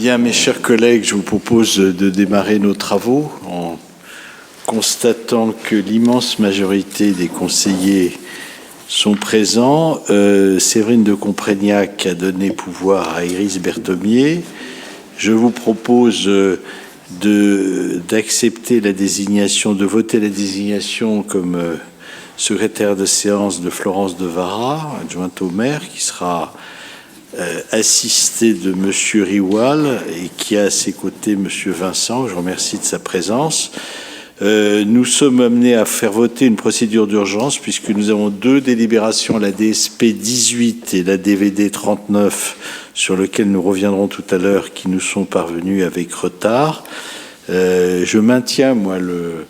Bien, mes chers collègues, je vous propose de démarrer nos travaux en constatant que l'immense majorité des conseillers sont présents. Séverine de Comprégnac a donné pouvoir à Iris Berthomier. Je vous propose d'accepter la désignation, de voter la désignation comme secrétaire de séance de Florence Devara, adjointe au maire, qui sera assisté de Monsieur Riwal et qui a à ses côtés Monsieur Vincent. Je remercie de sa présence. Nous sommes amenés à faire voter une procédure d'urgence puisque nous avons deux délibérations, la DSP 18 et la DVD 39, sur lesquelles nous reviendrons tout à l'heure, qui nous sont parvenues avec retard. Je maintiens, moi, le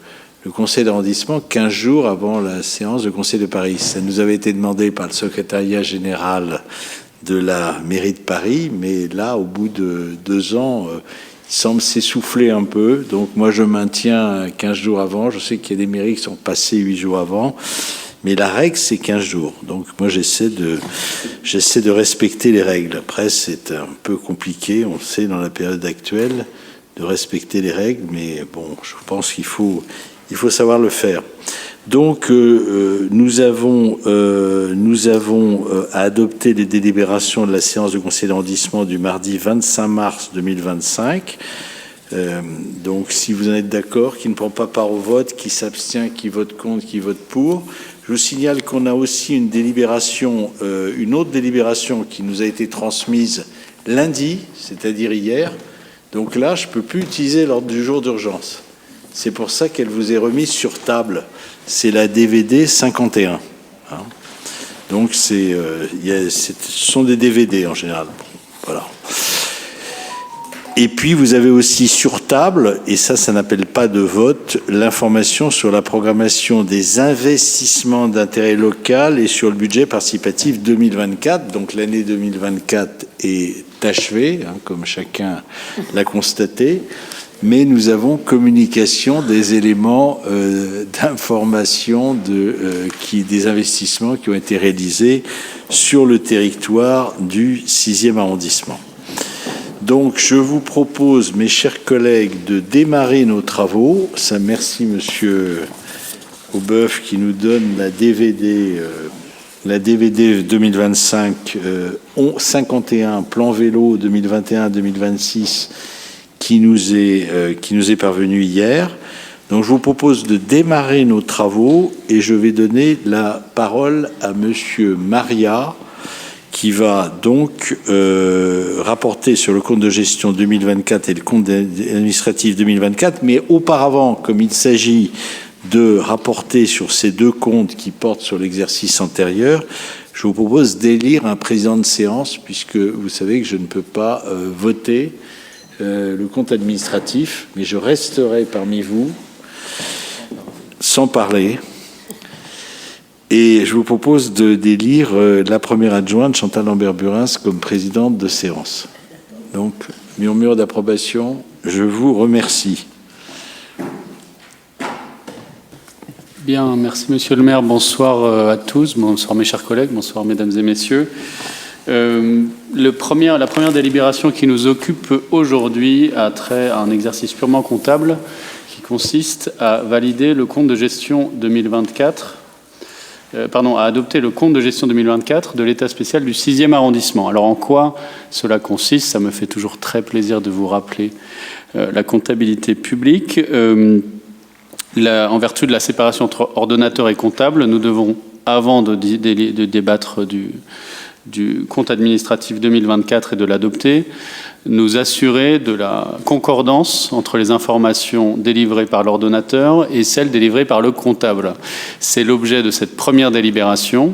conseil d'arrondissement 15 jours avant la séance du conseil de Paris. Ça nous avait été demandé par le secrétariat général de la mairie de Paris, mais là, au bout de 2 ans, il semble s'essouffler un peu. Donc moi, je maintiens 15 jours avant. Je sais qu'il y a des mairies qui sont passées 8 jours avant, mais la règle, c'est 15 jours. Donc moi, j'essaie de respecter les règles. Après, c'est un peu compliqué, on le sait, dans la période actuelle, de respecter les règles, mais bon, je pense qu'il faut savoir le faire. Donc, nous avons à adopter les délibérations de la séance du conseil d'arrondissement du mardi 25 mars 2025. Donc, si vous en êtes d'accord, qui ne prend pas part au vote, qui s'abstient, qui vote contre, qui vote pour. Je vous signale qu'on a aussi une autre délibération qui nous a été transmise lundi, c'est-à-dire hier. Donc là, je ne peux plus utiliser l'ordre du jour d'urgence. C'est pour ça qu'elle vous est remise sur table. C'est la DVD 51. Hein. Donc, ce sont des DVD en général. Voilà. Et puis, vous avez aussi sur table, et ça n'appelle pas de vote, l'information sur la programmation des investissements d'intérêt local et sur le budget participatif 2024. Donc, l'année 2024 est achevée, hein, comme chacun l'a constaté. Mais nous avons communication des éléments d'information des investissements qui ont été réalisés sur le territoire du 6e arrondissement. Donc, je vous propose, mes chers collègues, de démarrer nos travaux. Ça, merci, Monsieur Aubeuf, qui nous donne la DVD 2025 51 plan vélo 2021-2026. Qui nous est parvenu hier. Donc, je vous propose de démarrer nos travaux et je vais donner la parole à Monsieur Maria, qui va donc rapporter sur le compte de gestion 2024 et le compte administratif 2024. Mais auparavant, comme il s'agit de rapporter sur ces deux comptes qui portent sur l'exercice antérieur, je vous propose d'élire un président de séance, puisque vous savez que je ne peux pas voter le compte administratif, mais je resterai parmi vous sans parler. Et je vous propose d'élire la première adjointe, Chantal Lambert-Burins, comme présidente de séance. Donc, murmure d'approbation, je vous remercie. Bien, merci Monsieur le maire, bonsoir à tous, bonsoir mes chers collègues, bonsoir mesdames et messieurs. La première délibération qui nous occupe aujourd'hui a trait à un exercice purement comptable qui consiste à valider le compte de gestion 2024, à adopter le compte de gestion 2024 de l'état spécial du 6e arrondissement. Alors en quoi cela consiste? Ça me fait toujours très plaisir de vous rappeler la comptabilité publique. En vertu de la séparation entre ordonnateur et comptable, nous devons, avant de débattre du compte administratif 2024 et de l'adopter, nous assurer de la concordance entre les informations délivrées par l'ordonnateur et celles délivrées par le comptable. C'est l'objet de cette première délibération.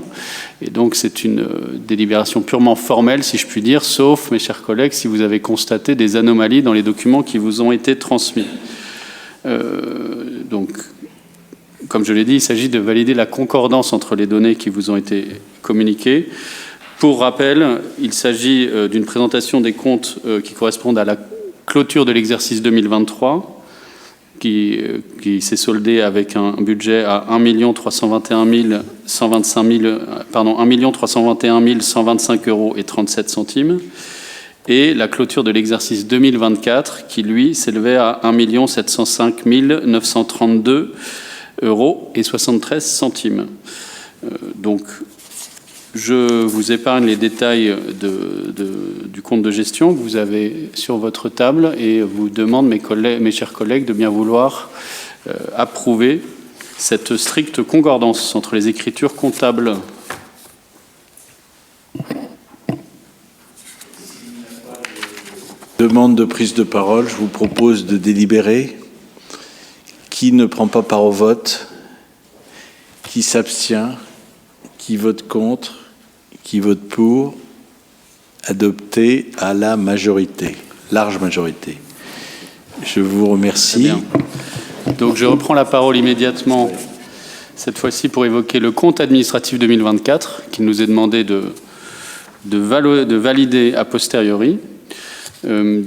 Et donc, c'est une délibération purement formelle, si je puis dire, sauf, mes chers collègues, si vous avez constaté des anomalies dans les documents qui vous ont été transmis. Donc, comme je l'ai dit, il s'agit de valider la concordance entre les données qui vous ont été communiquées. Pour rappel, il s'agit d'une présentation des comptes qui correspondent à la clôture de l'exercice 2023, qui s'est soldé avec un budget à 1 321 125 € et 37 centimes. et la clôture de l'exercice 2024 qui, lui, s'élevait à 1 705 932 euros et 73 centimes. Donc, je vous épargne les détails du compte de gestion que vous avez sur votre table et vous demande, mes chers collègues, de bien vouloir approuver cette stricte concordance entre les écritures comptables. Demande de prise de parole, je vous propose de délibérer. Qui ne prend pas part au vote? Qui s'abstient? Qui vote contre? Qui vote pour? Adopté à la majorité, large majorité. Je vous remercie. Très bien. Donc je reprends la parole immédiatement, cette fois-ci pour évoquer le compte administratif 2024, qu'il nous est demandé de valider a posteriori. Le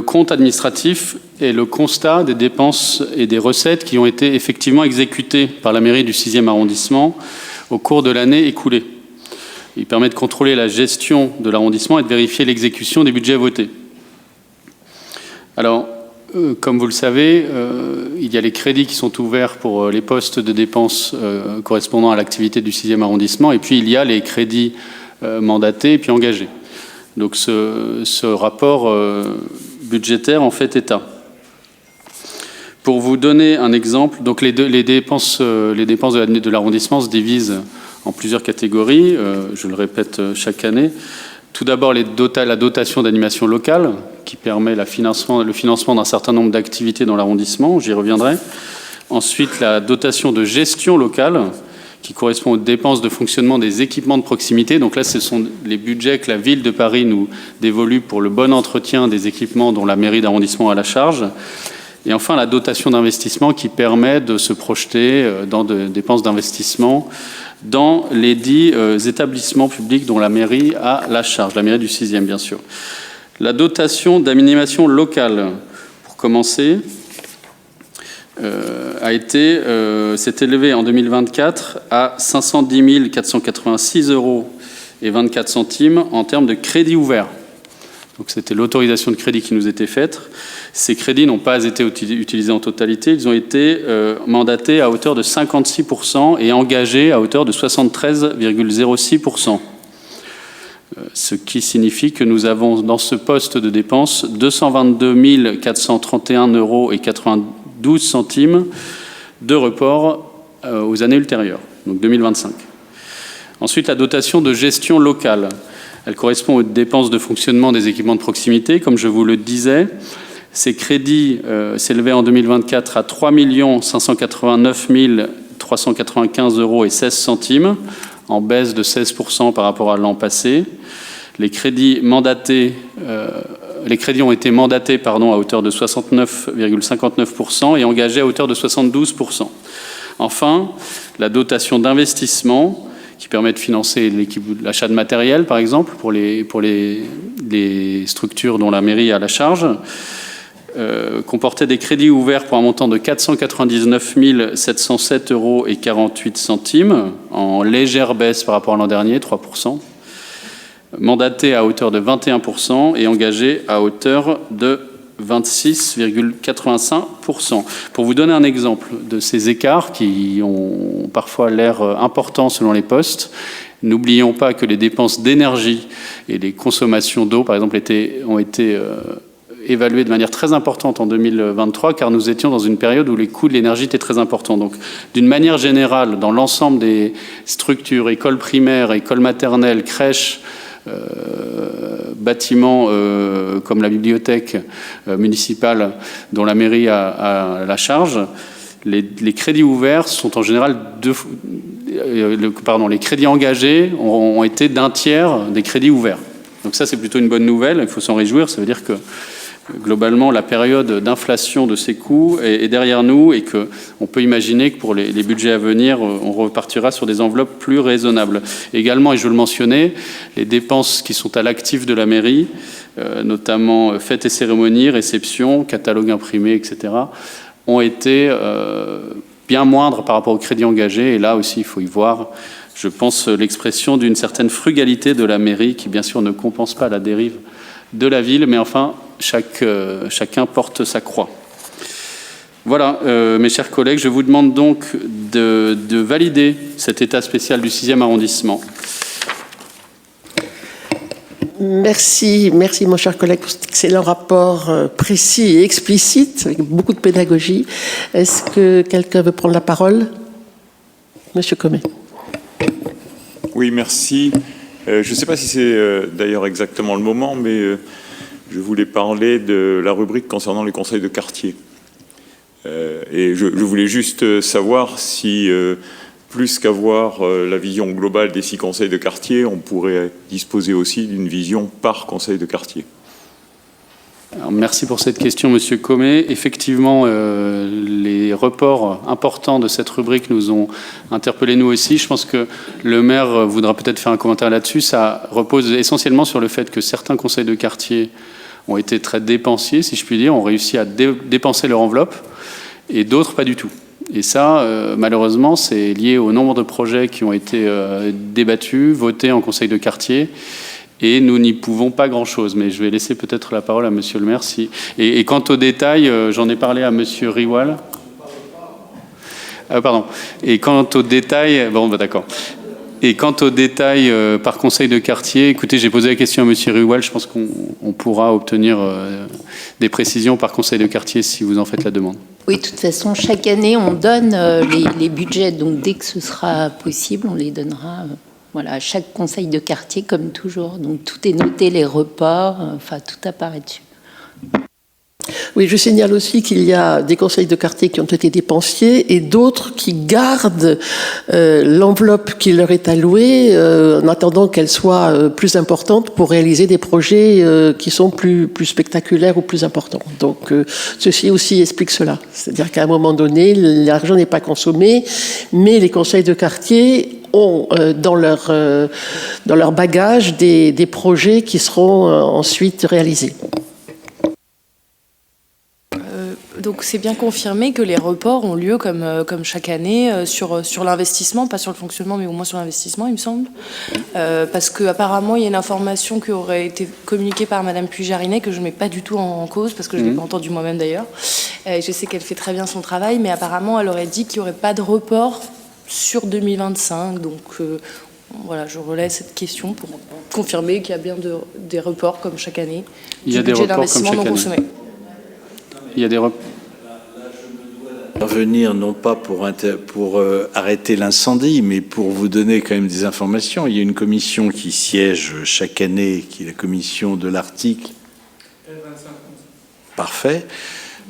compte administratif est le constat des dépenses et des recettes qui ont été effectivement exécutées par la mairie du 6e arrondissement au cours de l'année écoulée. Il permet de contrôler la gestion de l'arrondissement et de vérifier l'exécution des budgets votés. Alors, comme vous le savez, il y a les crédits qui sont ouverts pour les postes de dépenses correspondant à l'activité du 6e arrondissement, et puis il y a les crédits mandatés et puis engagés. Donc ce rapport budgétaire en fait état. Pour vous donner un exemple, donc les dépenses de l'arrondissement se divisent en plusieurs catégories, je le répète chaque année. Tout d'abord, la dotation d'animation locale, qui permet le financement d'un certain nombre d'activités dans l'arrondissement, j'y reviendrai. Ensuite, la dotation de gestion locale, qui correspond aux dépenses de fonctionnement des équipements de proximité. Donc là, ce sont les budgets que la ville de Paris nous dévolue pour le bon entretien des équipements dont la mairie d'arrondissement a la charge. Et enfin, la dotation d'investissement qui permet de se projeter dans des dépenses d'investissement dans les dits établissements publics dont la mairie a la charge, la mairie du 6e, bien sûr. La dotation d'animation locale, pour commencer, s'est élevée en 2024 à 510 486 euros et 24 centimes en termes de crédits ouverts. Donc c'était l'autorisation de crédit qui nous était faite. Ces crédits n'ont pas été utilisés en totalité, ils ont été mandatés à hauteur de 56% et engagés à hauteur de 73,06%. Ce qui signifie que nous avons dans ce poste de dépenses 222 431 euros et 92 centimes de report aux années ultérieures, donc 2025. Ensuite, la dotation de gestion locale. Elle correspond aux dépenses de fonctionnement des équipements de proximité, comme je vous le disais. Ces crédits s'élevaient en 2024 à 3 589 395 euros et 16 centimes, en baisse de 16% par rapport à l'an passé. Les crédits ont été mandatés à hauteur de 69,59% et engagés à hauteur de 72%. Enfin, la dotation d'investissement qui permet de financer l'achat de matériel, par exemple, pour les structures dont la mairie a la charge, comportait des crédits ouverts pour un montant de 499 707 euros et 48 centimes, en légère baisse par rapport à l'an dernier, 3%, mandaté à hauteur de 21% et engagé à hauteur de 26,85%. Pour vous donner un exemple de ces écarts qui ont parfois l'air importants selon les postes, n'oublions pas que les dépenses d'énergie et les consommations d'eau, par exemple, ont été évaluées de manière très importante en 2023, car nous étions dans une période où les coûts de l'énergie étaient très importants. Donc, d'une manière générale, dans l'ensemble des structures, écoles primaires, écoles maternelles, crèches, bâtiments comme la bibliothèque municipale dont la mairie a la charge, les crédits ouverts sont en général les crédits engagés ont été d'un tiers des crédits ouverts. Donc ça, c'est plutôt une bonne nouvelle, il faut s'en réjouir. Ça veut dire que globalement, la période d'inflation de ces coûts est derrière nous et qu'on peut imaginer que pour les budgets à venir, on repartira sur des enveloppes plus raisonnables. Également, et je le mentionnais, les dépenses qui sont à l'actif de la mairie, notamment fêtes et cérémonies, réceptions, catalogues imprimés, etc., ont été bien moindres par rapport au crédit engagé. Et là aussi, il faut y voir je pense, l'expression d'une certaine frugalité de la mairie qui, bien sûr, ne compense pas la dérive de la ville, mais enfin, chacun porte sa croix. Voilà, mes chers collègues, je vous demande donc de valider cet état spécial du 6e arrondissement. Merci mon cher collègue pour cet excellent rapport précis et explicite, avec beaucoup de pédagogie. Est-ce que quelqu'un veut prendre la parole? Monsieur Comet. Oui, merci. Je ne sais pas si c'est d'ailleurs exactement le moment, mais je voulais parler de la rubrique concernant les conseils de quartier. Et je voulais juste savoir si, plus qu'avoir la vision globale des 6 conseils de quartier, on pourrait disposer aussi d'une vision par conseil de quartier. Alors, merci pour cette question, Monsieur Comet. Effectivement, les reports importants de cette rubrique nous ont interpellés nous aussi. Je pense que le maire voudra peut-être faire un commentaire là-dessus. Ça repose essentiellement sur le fait que certains conseils de quartier ont été très dépensiers, si je puis dire, ont réussi à dépenser leur enveloppe, et d'autres pas du tout. Et ça, malheureusement, c'est lié au nombre de projets qui ont été débattus, votés en conseil de quartier. Et nous n'y pouvons pas grand-chose, mais je vais laisser peut-être la parole à Monsieur le maire. Et quant aux détails, j'en ai parlé à Monsieur Riwal. Pardon. Et quant aux détails, bon, bah, d'accord. Et quant aux détails par conseil de quartier, écoutez, j'ai posé la question à Monsieur Riwal. Je pense qu'on pourra obtenir des précisions par conseil de quartier si vous en faites la demande. Oui, de toute façon, chaque année, on donne les budgets. Donc, dès que ce sera possible, on les donnera. Voilà, à chaque conseil de quartier, comme toujours. Donc, tout est noté, les reports, enfin, tout apparaît dessus. Oui, je signale aussi qu'il y a des conseils de quartier qui ont été dépensiers et d'autres qui gardent l'enveloppe qui leur est allouée en attendant qu'elle soit plus importante pour réaliser des projets qui sont plus spectaculaires ou plus importants. Donc, ceci aussi explique cela. C'est-à-dire qu'à un moment donné, l'argent n'est pas consommé, mais les conseils de quartier ont dans leur bagage des projets qui seront ensuite réalisés. Donc c'est bien confirmé que les reports ont lieu comme chaque année sur l'investissement, pas sur le fonctionnement, mais au moins sur l'investissement, il me semble. Parce qu'apparemment, il y a une information qui aurait été communiquée par Madame Puy-Jarinet que je ne mets pas du tout en cause, parce que je ne l'ai pas entendue moi-même d'ailleurs. Je sais qu'elle fait très bien son travail, mais apparemment, elle aurait dit qu'il n'y aurait pas de report sur 2025. Donc voilà, je relais cette question pour confirmer qu'il y a bien des reports comme chaque année. Il y a des reports comme chaque année. Il y a des reports. Venir non pas pour arrêter l'incendie, mais pour vous donner quand même des informations. Il y a une commission qui siège chaque année, qui est la commission de l'article. Parfait.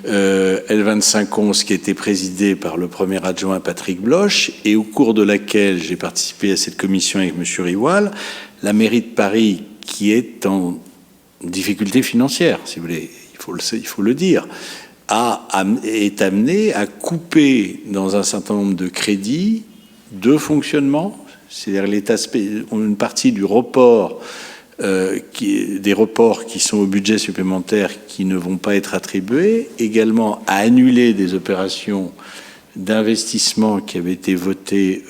L2511 qui a été présidée par le premier adjoint Patrick Bloch et au cours de laquelle j'ai participé à cette commission avec M. Riwal, la mairie de Paris qui est en difficulté financière, si vous voulez, il faut le dire, est amenée à couper dans un certain nombre de crédits de fonctionnement, c'est-à-dire l'État une partie du report, des reports qui sont au budget supplémentaire qui ne vont pas être attribués, également à annuler des opérations d'investissement qui avaient été votées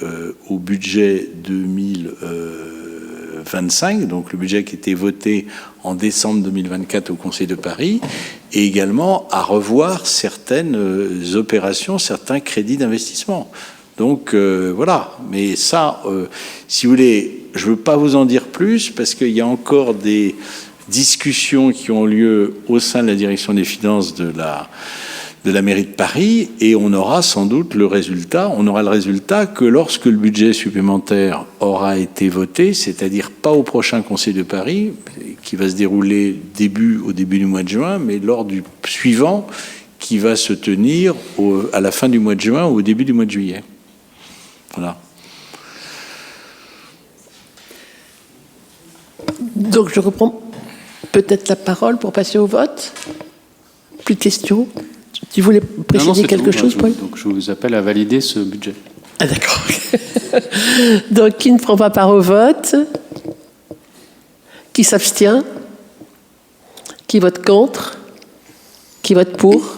au budget 2025, donc le budget qui était voté en décembre 2024 au Conseil de Paris, et également à revoir certaines opérations, certains crédits d'investissement. Donc voilà, mais ça, si vous voulez, je ne veux pas vous en dire plus parce qu'il y a encore des discussions qui ont lieu au sein de la direction des finances de la mairie de Paris et on aura sans doute le résultat. On aura le résultat que lorsque le budget supplémentaire aura été voté, c'est-à-dire pas au prochain Conseil de Paris, qui va se dérouler au début du mois de juin, mais lors du suivant qui va se tenir à la fin du mois de juin ou au début du mois de juillet. Voilà. Donc je reprends peut-être la parole pour passer au vote. Plus de questions. Tu voulais préciser quelque chose, Paul ? Donc je vous appelle à valider ce budget. Ah d'accord. Donc qui ne prend pas part au vote ? Qui s'abstient ? Qui vote contre ? Qui vote pour ?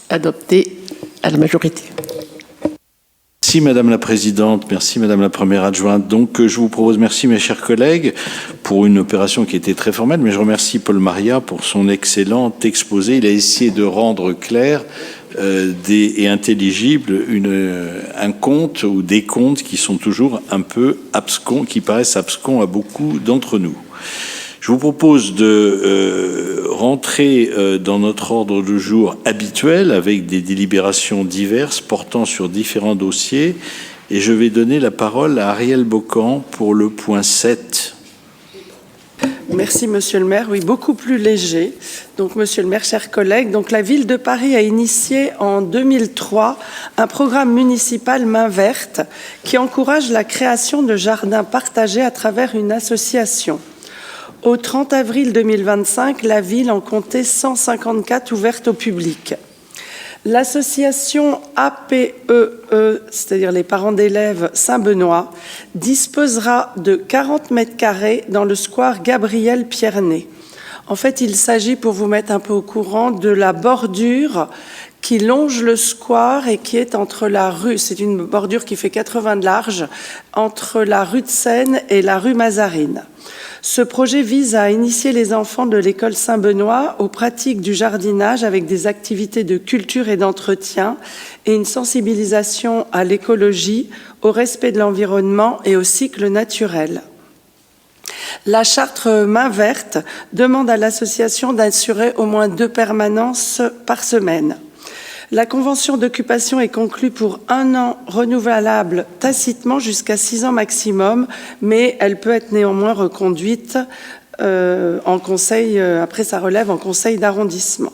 Adopté à la majorité. Merci Madame la Présidente, merci Madame la Première Adjointe. Donc je vous propose, merci mes chers collègues, pour une opération qui était très formelle, mais je remercie Paul Maria pour son excellent exposé. Il a essayé de rendre clair et intelligible un compte ou des comptes qui sont toujours un peu abscons, qui paraissent abscons à beaucoup d'entre nous. Je vous propose de rentrer dans notre ordre du jour habituel avec des délibérations diverses portant sur différents dossiers et je vais donner la parole à Ariel Bocan pour le point 7. Merci, Monsieur le maire. Oui, beaucoup plus léger. Donc, Monsieur le maire, chers collègues, donc la ville de Paris a initié en 2003 un programme municipal Main Verte qui encourage la création de jardins partagés à travers une association. Au 30 avril 2025, la ville en comptait 154 ouvertes au public. L'association APEE, c'est-à-dire les parents d'élèves Saint-Benoît, disposera de 40 mètres carrés dans le square Gabriel Pierné. En fait, il s'agit, pour vous mettre un peu au courant, de la bordure qui longe le square et qui est entre la rue, c'est une bordure qui fait 80 de large, entre la rue de Seine et la rue Mazarine. Ce projet vise à initier les enfants de l'école Saint-Benoît aux pratiques du jardinage avec des activités de culture et d'entretien et une sensibilisation à l'écologie, au respect de l'environnement et au cycle naturel. La charte Main Verte demande à l'association d'assurer au moins 2 permanences par semaine. La convention d'occupation est conclue pour 1 an renouvelable tacitement jusqu'à 6 ans maximum, mais elle peut être néanmoins reconduite en conseil, après sa relève en conseil d'arrondissement.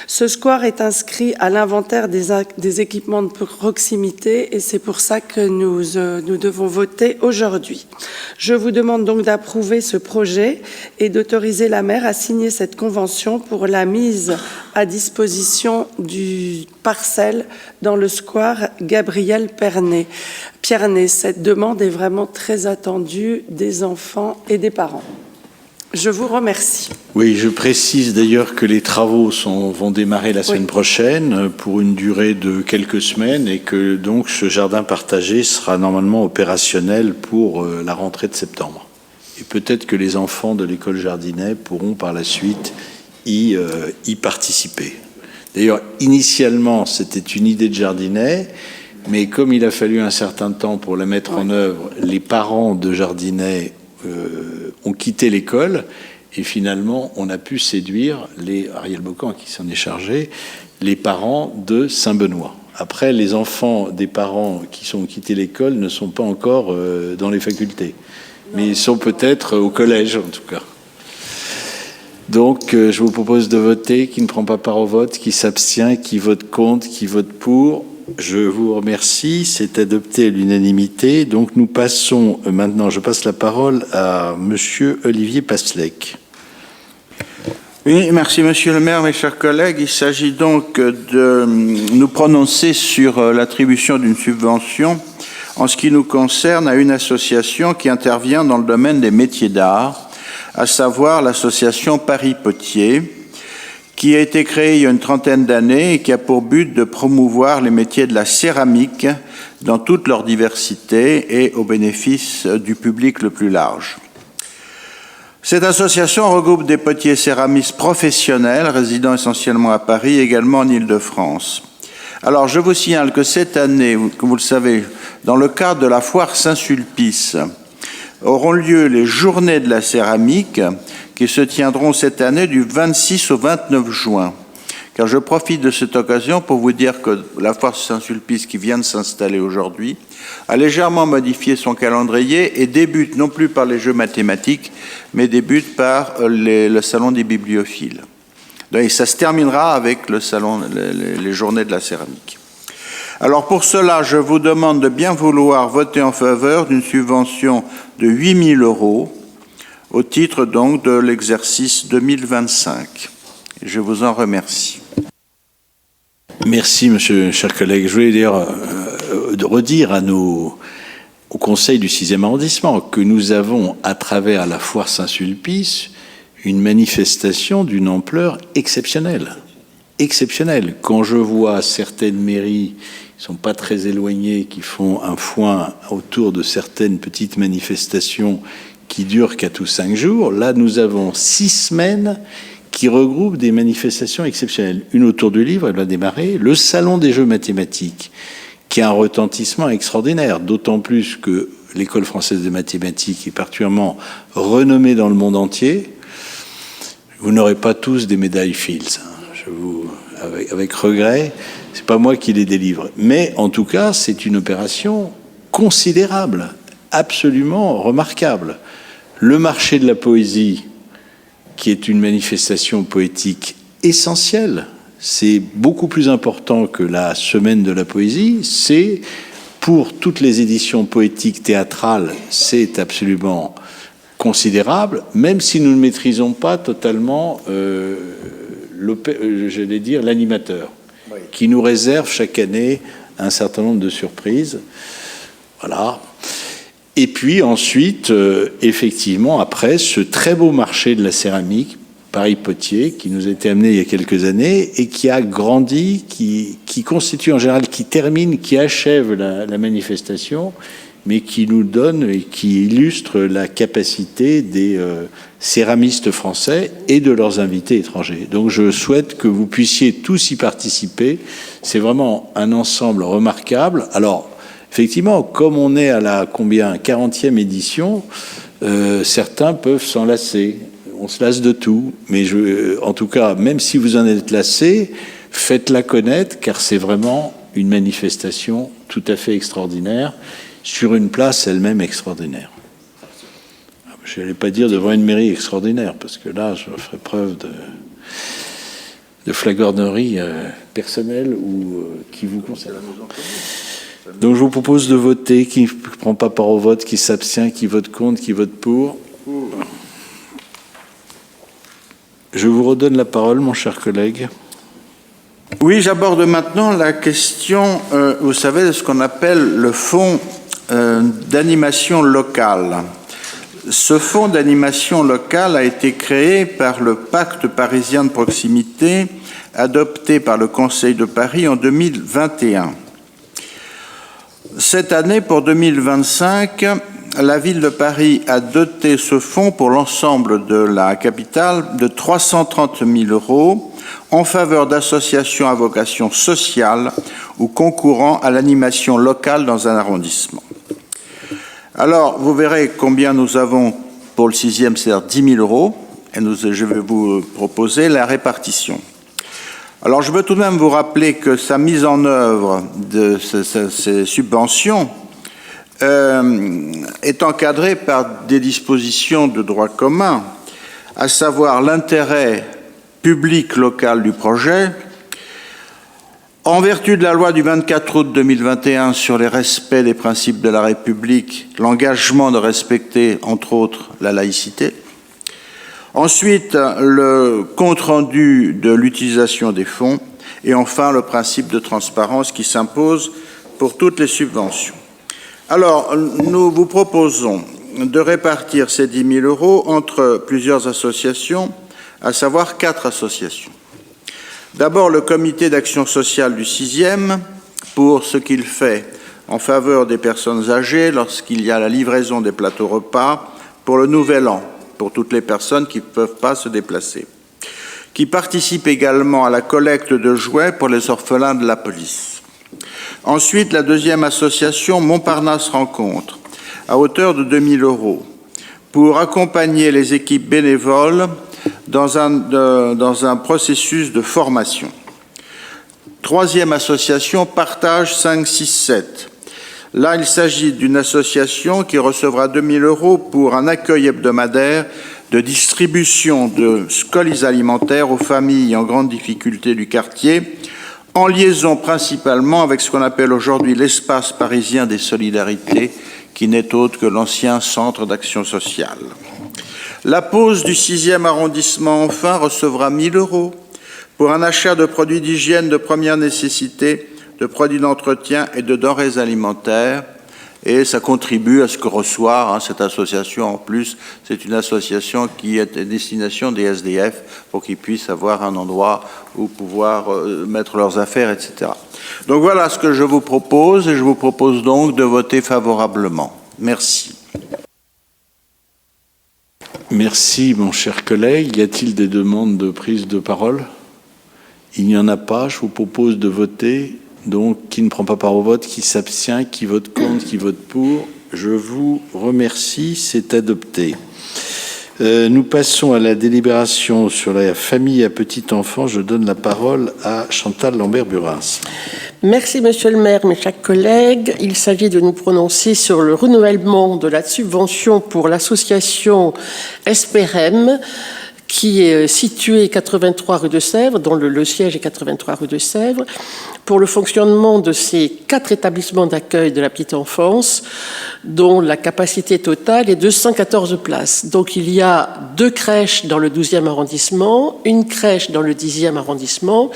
Ce square est inscrit à l'inventaire des équipements de proximité et c'est pour ça que nous devons voter aujourd'hui. Je vous demande donc d'approuver ce projet et d'autoriser la maire à signer cette convention pour la mise à disposition du parcelle dans le square Gabriel Pierné. Cette demande est vraiment très attendue des enfants et des parents. Je vous remercie. Oui, je précise d'ailleurs que les travaux vont démarrer la semaine prochaine pour une durée de quelques semaines et que donc ce jardin partagé sera normalement opérationnel pour la rentrée de septembre. Et peut-être que les enfants de l'école Jardinet pourront par la suite y participer. D'ailleurs, initialement, c'était une idée de Jardinet, mais comme il a fallu un certain temps pour la mettre en œuvre, les parents de Jardinet ont quitté l'école et finalement on a pu séduire Ariel Bocan qui s'en est chargé, les parents de Saint-Benoît. Après, les enfants des parents qui ont quitté l'école ne sont pas encore dans les facultés, mais ils sont peut-être au collège en tout cas. Donc je vous propose de voter. Qui ne prend pas part au vote, qui s'abstient, qui vote contre, qui vote pour. Je vous remercie, c'est adopté à l'unanimité. Donc nous passons maintenant, je passe la parole à Monsieur Olivier Passlec. Oui, merci Monsieur le maire, mes chers collègues. Il s'agit donc de nous prononcer sur l'attribution d'une subvention en ce qui nous concerne à une association qui intervient dans le domaine des métiers d'art, à savoir l'association Paris Potier, qui a été créée il y a une trentaine d'années et qui a pour but de promouvoir les métiers de la céramique dans toute leur diversité et au bénéfice du public le plus large. Cette association regroupe des potiers céramistes professionnels résidant essentiellement à Paris, également en Île-de-France. Alors, je vous signale que cette année, comme vous le savez, dans le cadre de la foire Saint-Sulpice, auront lieu les Journées de la céramique qui se tiendront cette année du 26 au 29 juin. Car je profite de cette occasion pour vous dire que la foire Saint-Sulpice, qui vient de s'installer aujourd'hui, a légèrement modifié son calendrier et débute non plus par les jeux mathématiques, mais débute par le salon des bibliophiles. Et ça se terminera avec le salon, les Journées de la céramique. Alors pour cela, je vous demande de bien vouloir voter en faveur d'une subvention de 8 000 € au titre donc de l'exercice 2025. Je vous en remercie. Merci, monsieur, cher collègue. Je voulais d'ailleurs redire au Conseil du 6e arrondissement que nous avons, à travers la foire Saint-Sulpice, une manifestation d'une ampleur exceptionnelle. Exceptionnelle. Quand je vois certaines mairies sont pas très éloignés, qui font un foin autour de certaines petites manifestations qui durent 4 ou 5 jours. Là, nous avons 6 semaines qui regroupent des manifestations exceptionnelles. Une autour du livre, elle va démarrer. Le Salon des Jeux mathématiques, qui a un retentissement extraordinaire, d'autant plus que l'École française de mathématiques est particulièrement renommée dans le monde entier. Vous n'aurez pas tous des médailles Fields, je vous, avec regret, c'est pas moi qui les délivre. Mais en tout cas, c'est une opération considérable, absolument remarquable. Le marché de la poésie, qui est une manifestation poétique essentielle, c'est beaucoup plus important que la semaine de la poésie, c'est pour toutes les éditions poétiques théâtrales, c'est absolument considérable, même si nous ne maîtrisons pas totalement, j'allais dire, l'animateur, oui, qui nous réserve chaque année un certain nombre de surprises. Voilà. Et puis ensuite, effectivement, après, ce très beau marché de la céramique, Paris-Potier, qui nous a été amené il y a quelques années et qui a grandi, qui constitue en général, qui termine, qui achève la manifestation, mais qui nous donne et qui illustre la capacité des céramistes français et de leurs invités étrangers. Donc je souhaite que vous puissiez tous y participer. C'est vraiment un ensemble remarquable. Alors, effectivement, comme on est à la 40e édition, certains peuvent s'en lasser. On se lasse de tout, mais en tout cas, même si vous en êtes lassé, faites-la connaître, car c'est vraiment une manifestation tout à fait extraordinaire, sur une place elle-même extraordinaire. Je n'allais pas dire devant une mairie extraordinaire, parce que là, je ferai preuve de flagornerie personnelle ou qui vous concerne. Donc je vous propose de voter. Qui ne prend pas part au vote, qui s'abstient, qui vote contre, qui vote pour. Je vous redonne la parole, mon cher collègue. Oui, j'aborde maintenant la question, vous savez, de ce qu'on appelle le fonds d'animation locale. Ce fonds d'animation locale a été créé par le pacte parisien de proximité adopté par le Conseil de Paris en 2021. Cette année, pour 2025, la ville de Paris a doté ce fonds pour l'ensemble de la capitale de 330 000 € en faveur d'associations à vocation sociale ou concourant à l'animation locale dans un arrondissement. Alors, vous verrez combien nous avons pour le 6e, c'est-à-dire 10 000 €, et je vais vous proposer la répartition. Alors, je veux tout de même vous rappeler que sa mise en œuvre de ces subventions est encadrée par des dispositions de droit commun, à savoir l'intérêt public local du projet, en vertu de la loi du 24 août 2021 sur les respects des principes de la République, l'engagement de respecter, entre autres, la laïcité. Ensuite, le compte-rendu de l'utilisation des fonds. Et enfin, le principe de transparence qui s'impose pour toutes les subventions. Alors, nous vous proposons de répartir ces 10 000 € entre plusieurs associations, à savoir 4 associations. D'abord, le comité d'action sociale du 6e, pour ce qu'il fait en faveur des personnes âgées lorsqu'il y a la livraison des plateaux repas pour le Nouvel An, pour toutes les personnes qui ne peuvent pas se déplacer, qui participe également à la collecte de jouets pour les orphelins de la police. Ensuite, la deuxième association, Montparnasse Rencontre, à hauteur de 2 000 €, pour accompagner les équipes bénévoles dans un processus de formation. Troisième association, Partage 5, 6, 7. Là, il s'agit d'une association qui recevra 2 000 € pour un accueil hebdomadaire de distribution de colis alimentaires aux familles en grande difficulté du quartier, en liaison principalement avec ce qu'on appelle aujourd'hui l'espace parisien des solidarités, qui n'est autre que l'ancien centre d'action sociale. La Pause du 6e arrondissement, enfin, recevra 1 000 € pour un achat de produits d'hygiène de première nécessité, de produits d'entretien et de denrées alimentaires. et ça contribue à ce que reçoit cette association. En plus, c'est une association qui est à destination des SDF pour qu'ils puissent avoir un endroit où pouvoir mettre leurs affaires, etc. Donc voilà ce que je vous propose, et je vous propose donc de voter favorablement. Merci. Merci, mon cher collègue. Y a-t-il des demandes de prise de parole? Il n'y en a pas. Je vous propose de voter. Donc, qui ne prend pas part au vote, qui s'abstient, qui vote contre, qui vote pour. Je vous remercie. C'est adopté. Nous passons à la délibération sur la famille à petit enfant. Je donne la parole à Chantal Lambert-Burins. Merci, Monsieur le maire, mes chers collègues. Il s'agit de nous prononcer sur le renouvellement de la subvention pour l'association SPRM, qui est située 83 rue de Sèvres, dont le siège est 83 rue de Sèvres, pour le fonctionnement de ces 4 établissements d'accueil de la petite enfance, dont la capacité totale est de 114 places. Donc il y a 2 crèches dans le 12e arrondissement, une crèche dans le 10e arrondissement,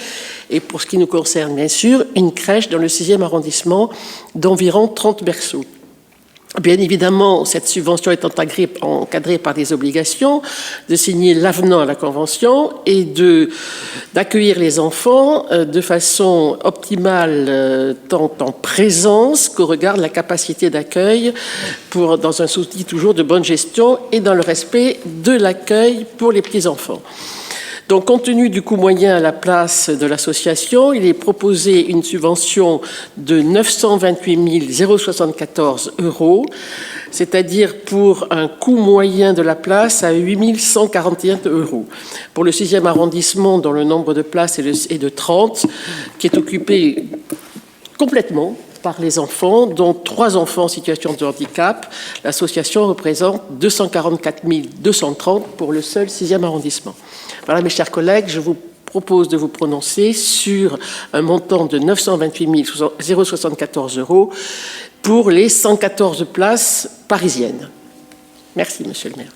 et pour ce qui nous concerne, bien sûr, une crèche dans le 6e arrondissement d'environ 30 berceaux. Bien évidemment, cette subvention est encadrée par des obligations de signer l'avenant à la Convention et d'accueillir les enfants de façon optimale, tant en présence qu'au regard de la capacité d'accueil, dans un souci toujours de bonne gestion et dans le respect de l'accueil pour les petits-enfants. Donc, compte tenu du coût moyen à la place de l'association, il est proposé une subvention de 928 074 €, c'est-à-dire pour un coût moyen de la place à 8 141 €. Pour le 6e arrondissement, dont le nombre de places est de 30, qui est occupé complètement par les enfants, dont 3 enfants en situation de handicap, l'association représente 244 230 pour le seul 6e arrondissement. Voilà, mes chers collègues, je vous propose de vous prononcer sur un montant de 928 074 € pour les 114 places parisiennes. Merci, Monsieur le maire.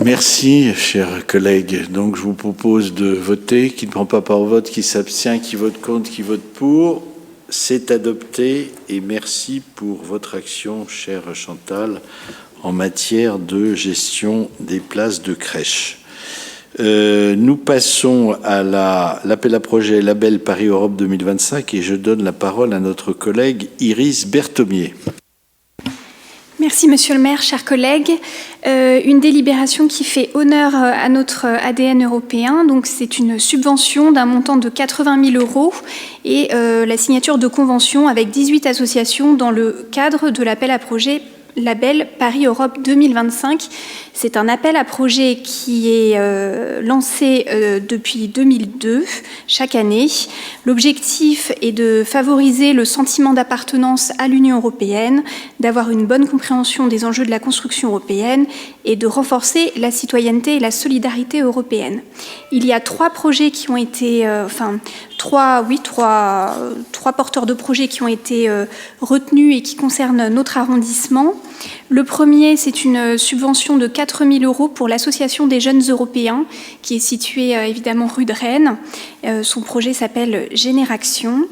Merci, chers collègues. Donc, je vous propose de voter. Qui ne prend pas part au vote, qui s'abstient, qui vote contre, qui vote pour. C'est adopté. Et merci pour votre action, chère Chantal, en matière de gestion des places de crèche. Nous passons à l'appel à projet Label Paris Europe 2025 et je donne la parole à notre collègue Iris Berthomier. Merci Monsieur le maire, chers collègues. Une délibération qui fait honneur à notre ADN européen. Donc c'est une subvention d'un montant de 80 000 € et la signature de conventions avec 18 associations dans le cadre de l'appel à projet Label Paris Europe 2025. C'est un appel à projet qui est lancé depuis 2002, chaque année. L'objectif est de favoriser le sentiment d'appartenance à l'Union européenne, d'avoir une bonne compréhension des enjeux de la construction européenne et de renforcer la citoyenneté et la solidarité européenne. Il y a 3 projets qui ont été... Trois porteurs de projets qui ont été retenus et qui concernent notre arrondissement. Le premier, c'est une subvention de 4 000 € pour l'Association des jeunes européens, qui est située évidemment rue de Rennes. Son projet s'appelle Génération.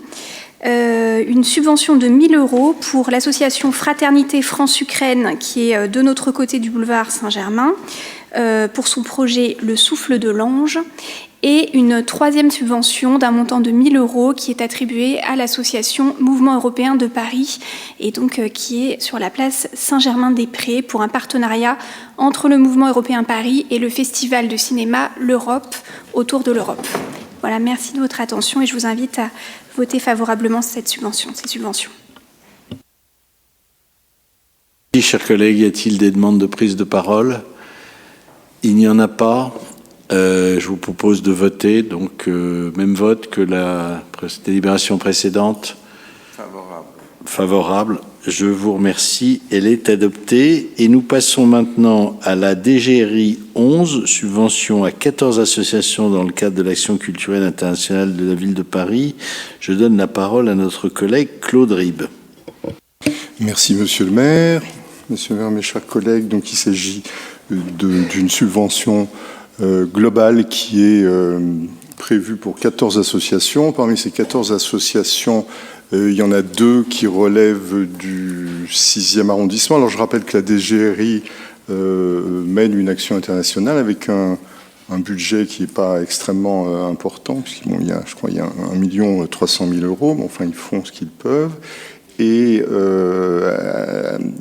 Une subvention de 1 000 € pour l'association Fraternité France-Ukraine, qui est de notre côté du boulevard Saint-Germain, pour son projet Le Souffle de l'Ange. Et une 3e subvention d'un montant de 1 000 € qui est attribuée à l'association Mouvement Européen de Paris et donc qui est sur la place Saint-Germain-des-Prés pour un partenariat entre le Mouvement Européen Paris et le festival de cinéma L'Europe autour de l'Europe. Voilà, merci de votre attention et je vous invite à voter favorablement ces subventions. Chers collègues, y a-t-il des demandes de prise de parole? Il n'y en a pas. Je vous propose de voter, donc même vote que la délibération précédente. Favorable. Je vous remercie. Elle est adoptée. Et nous passons maintenant à la DGRI 11, subvention à 14 associations dans le cadre de l'action culturelle internationale de la ville de Paris. Je donne la parole à notre collègue Claude Ribes. Merci, Monsieur le maire. Monsieur le maire, mes chers collègues, donc il s'agit d'une subvention globale qui est prévue pour 14 associations. Parmi ces 14 associations, Il y en a 2 qui relèvent du 6e arrondissement. Alors je rappelle que la DGRI mène une action internationale avec un budget qui n'est pas extrêmement important, puisqu'il y a, je crois, il y a 1 300 000 €, mais enfin ils font ce qu'ils peuvent. Et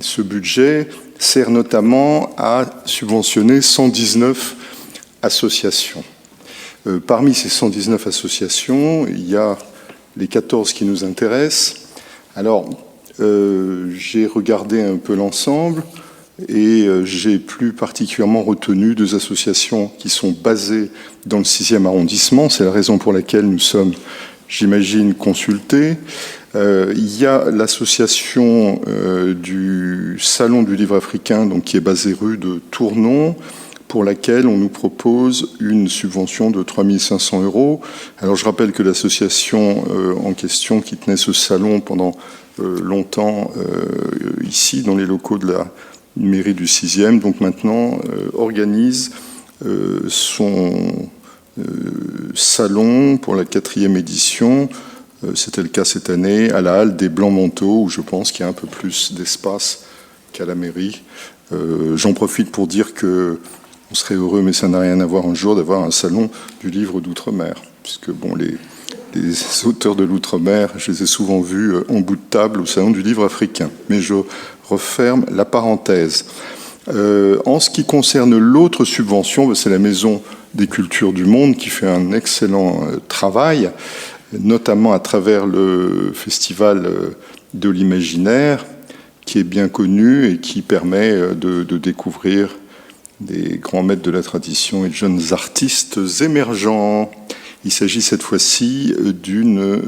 ce budget sert notamment à subventionner 119 associations. Parmi ces 119 associations, il y a les 14 qui nous intéressent. Alors, j'ai regardé un peu l'ensemble et j'ai plus particulièrement retenu 2 associations qui sont basées dans le 6e arrondissement. C'est la raison pour laquelle nous sommes, j'imagine, consultés. Il y a l'association du Salon du Livre africain, donc, qui est basée rue de Tournon, pour laquelle on nous propose une subvention de 3 500 €. Alors je rappelle que l'association en question, qui tenait ce salon pendant longtemps ici, dans les locaux de la mairie du 6e, donc maintenant organise son salon pour la 4e édition. C'était le cas cette année, à la Halle des Blancs-Manteaux, où je pense qu'il y a un peu plus d'espace qu'à la mairie. J'en profite pour dire que on serait heureux, mais ça n'a rien à voir un jour, d'avoir un salon du livre d'outre-mer, puisque bon, les auteurs de l'outre-mer, je les ai souvent vus en bout de table au salon du livre africain. Mais je referme la parenthèse. En ce qui concerne l'autre subvention, c'est la Maison des Cultures du Monde qui fait un excellent travail, notamment à travers le Festival de l'Imaginaire, qui est bien connu et qui permet de découvrir des grands maîtres de la tradition et de jeunes artistes émergents. Il s'agit cette fois-ci d'une